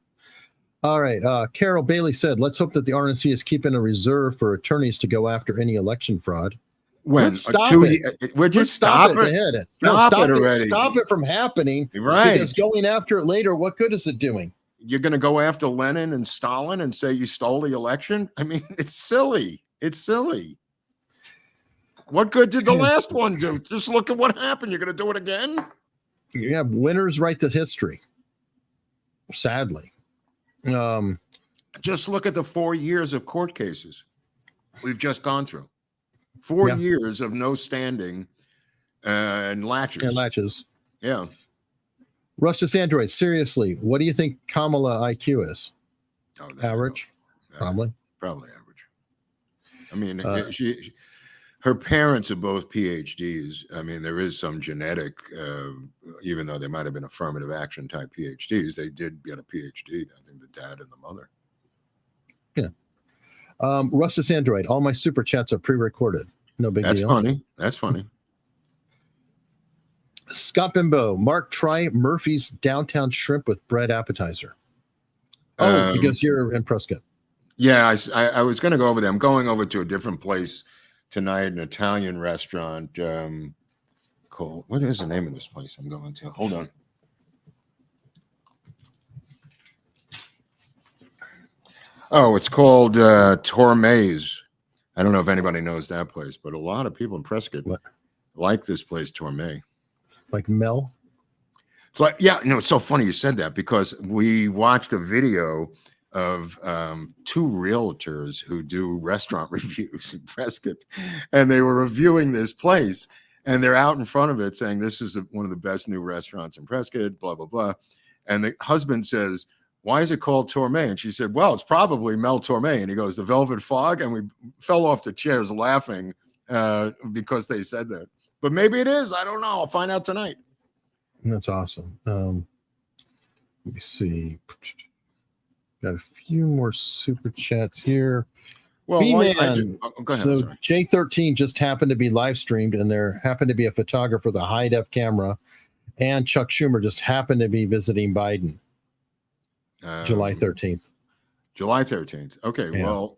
All right, Carol Bailey said, let's hope that the RNC is keeping a reserve for attorneys to go after any election fraud. When? Let's stop it. We're just stop it already. Stop it from happening. Right. Because going after it later, what good is it doing? You're going to go after Lenin and Stalin and say you stole the election? I mean, it's silly. It's silly. What good did the last one do? Just look at what happened. You're going to do it again? Yeah, winners write the history. Sadly. Just look at the 4 years of court cases we've just gone through. 4 years of no standing And latches. Yeah. Rustus Android, seriously, what do you think Kamala IQ is? Average? Probably average. I mean, her parents are both PhDs. I mean, there is some genetic, even though they might have been affirmative action type PhDs, they did get a PhD. I think the dad and the mother. Yeah. Rustus Android, all my super chats are pre-recorded. No big That's deal. funny. That's funny. Scott Bimbo, Mark, try Murphy's Downtown Shrimp with Bread appetizer. Oh, because you're in Prescott. Yeah, I was going to go over there. I'm going over to a different place tonight, an Italian restaurant. Called, what is the name of this place I'm going to? Hold on. Oh, it's called Torme's. I don't know if anybody knows that place, but a lot of people in Prescott like this place, Torme. Like Mel? It's like, yeah, it's so funny you said that because we watched a video of two realtors who do restaurant reviews in Prescott, and they were reviewing this place, and they're out in front of it saying this is one of the best new restaurants in Prescott, blah, blah, blah. And the husband says, why is it called Torme? And she said, well, it's probably Mel Torme. And he goes, the Velvet Fog. And we fell off the chairs laughing because they said that. But maybe it is. I don't know. I'll find out tonight. That's awesome. Let me see. Got a few more super chats here. Well, go ahead. So J13 just happened to be live streamed, and there happened to be a photographer with a high def camera, and Chuck Schumer just happened to be visiting Biden. July 13th. July 13th. Okay. Yeah. Well,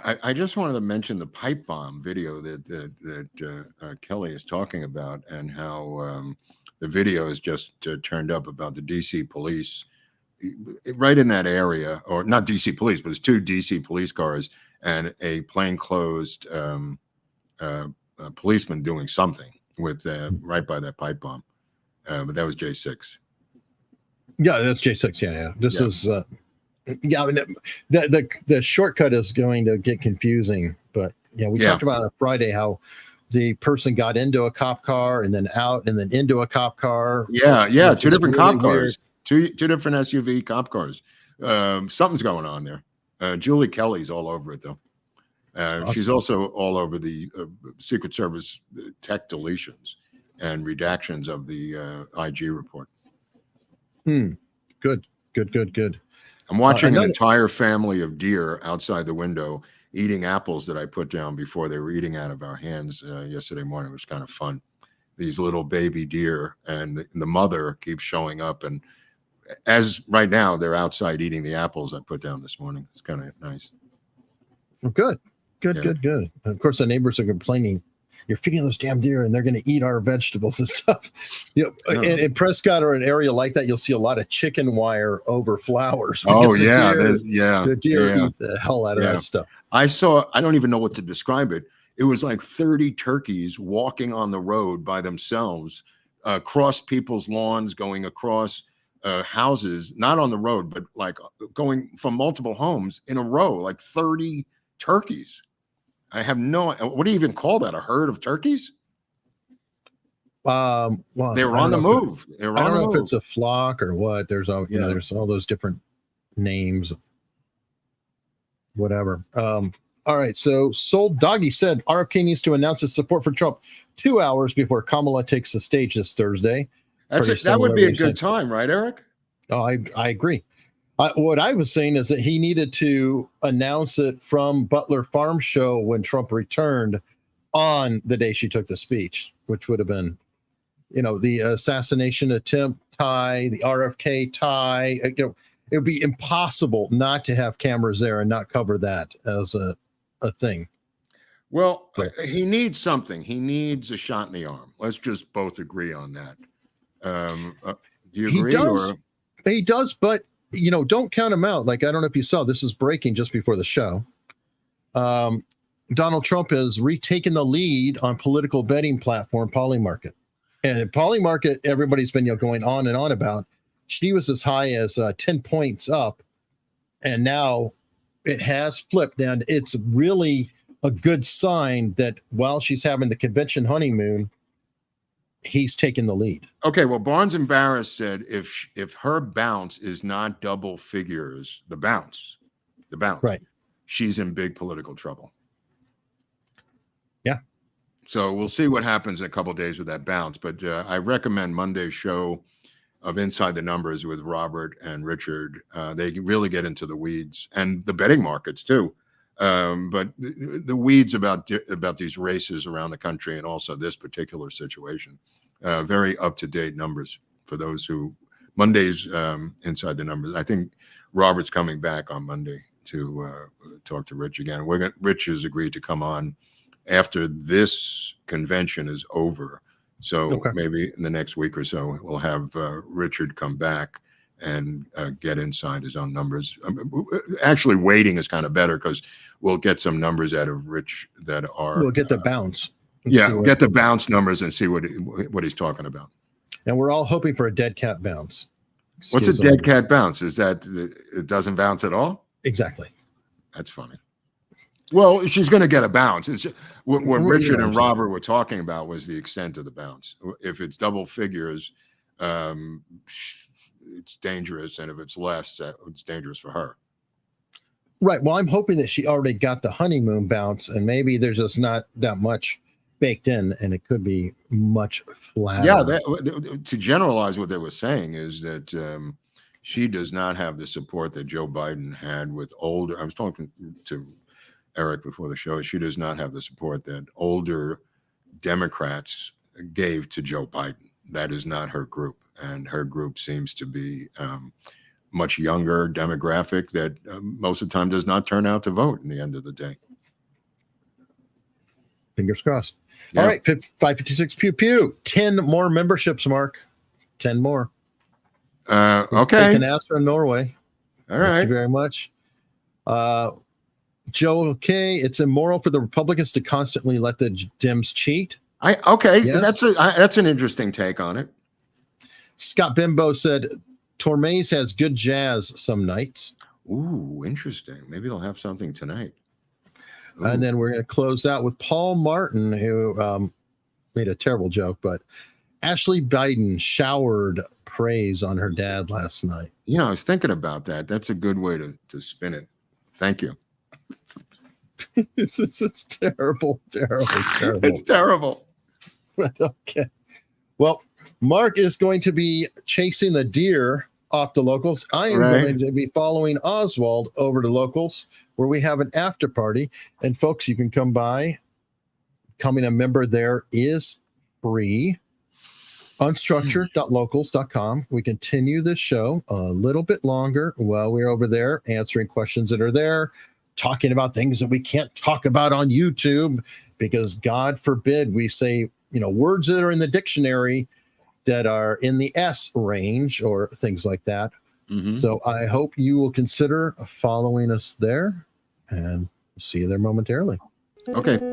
I just wanted to mention the pipe bomb video that Kelly is talking about, and how the video is just turned up about the DC police right in that area, or not DC police, but it's two DC police cars and a plainclothes policeman doing something with right by that pipe bomb. But that was J6. Yeah, that's J6. Yeah. This is I mean, the shortcut is going to get confusing, but we talked about on Friday how the person got into a cop car and then out and then into a cop car. Yeah. Two different cop cars, two different SUV cop cars. Something's going on there. Julie Kelly's all over it though. Awesome. She's also all over the Secret Service tech deletions and redactions of the IG report. Good. I'm watching an entire family of deer outside the window eating apples that I put down before they were eating out of our hands yesterday morning. It was kind of fun. These little baby deer, and the mother keeps showing up. And as right now, they're outside eating the apples I put down this morning. It's kind of nice. Good. And of course, the neighbors are complaining. You're feeding those damn deer and they're going to eat our vegetables and stuff. In Prescott or an area like that, you'll see a lot of chicken wire over flowers. Oh, yeah. The deer eat the hell out of that stuff. I don't even know what to describe it. It was like 30 turkeys walking on the road by themselves, across people's lawns, going across houses, not on the road, but like going from multiple homes in a row, like 30 turkeys. I have what do you even call that? A herd of turkeys? Well, they were on the move. I don't know if it's a flock or what. There's all there's all those different names. Whatever. All right. So Soul Doggy said RFK needs to announce his support for Trump 2 hours before Kamala takes the stage this Thursday. That would be a good time, right, Eric? Oh, I agree. What I was saying is that he needed to announce it from Butler Farm Show when Trump returned on the day she took the speech, which would have been, the assassination attempt tie, the RFK tie. It would be impossible not to have cameras there and not cover that as a thing. Well, he needs something. He needs a shot in the arm. Let's just both agree on that. Do you agree? He does, but don't count him out. Like, I don't know if you saw, this is breaking just before the show. Donald Trump has retaken the lead on political betting platform Polymarket. And Polymarket, everybody's been going on and on about. She was as high as 10 points up, and now it has flipped. And it's really a good sign that while she's having the convention honeymoon, he's taking the lead. Okay, well, Barnes and Barris said if her bounce is not double figures, the bounce, right, she's in big political trouble. Yeah. So we'll see what happens in a couple of days with that bounce. But I recommend Monday's show of Inside the Numbers with Robert and Richard. They really get into the weeds and the betting markets too. But the weeds about these races around the country and also this particular situation. Very up-to-date numbers for those who Monday's Inside the Numbers. I think Robert's coming back on Monday to talk to Rich again. Rich has agreed to come on after this convention is over. So maybe in the next week or so, we'll have Richard come back and get inside his own numbers. Actually, waiting is kind of better because we'll get some numbers out of Rich that are. We'll get the bounce. Yeah, get the bounce numbers and see what he's talking about. And we're all hoping for a dead cat bounce. What's a dead cat bounce? Is that it doesn't bounce at all? Exactly. That's funny. Well, she's going to get a bounce. It's just, what Richard and Robert were talking about was the extent of the bounce. If it's double figures, it's dangerous, and if it's less, it's dangerous for her. Right. Well, I'm hoping that she already got the honeymoon bounce, and maybe there's just not that much baked in, and it could be much flatter. Yeah. To generalize what they were saying is that she does not have the support that Joe Biden had with older. I was talking to Eric before the show. She does not have the support that older Democrats gave to Joe Biden. That is not her group, and her group seems to be much younger demographic that most of the time does not turn out to vote in the end of the day. Fingers crossed. Yeah. All right, 556 pew pew. 10 more memberships, Mark. 10 more. Okay. Canasta in Norway. All right. Thank you very much. Joe K. It's immoral for the Republicans to constantly let the Dems cheat. Yes. That's an interesting take on it. Scott Bimbo said Tormes has good jazz some nights. Ooh, interesting. Maybe they'll have something tonight. Ooh. And then we're going to close out with Paul Martin, who made a terrible joke, but Ashley Biden showered praise on her dad last night. You know, I was thinking about that. That's a good way to spin it. Thank you. It's terrible. It's terrible. Okay. Well, Mark is going to be chasing the deer off the locals. I am going to be following Oswald over to locals, where we have an after party. And folks, you can come by. Becoming a member there is free. Unstructured.locals.com. We continue this show a little bit longer while we're over there answering questions that are there, talking about things that we can't talk about on YouTube, because God forbid we say, words that are in the dictionary that are in the S range or things like that. Mm-hmm. So I hope you will consider following us there, and see you there momentarily. Okay.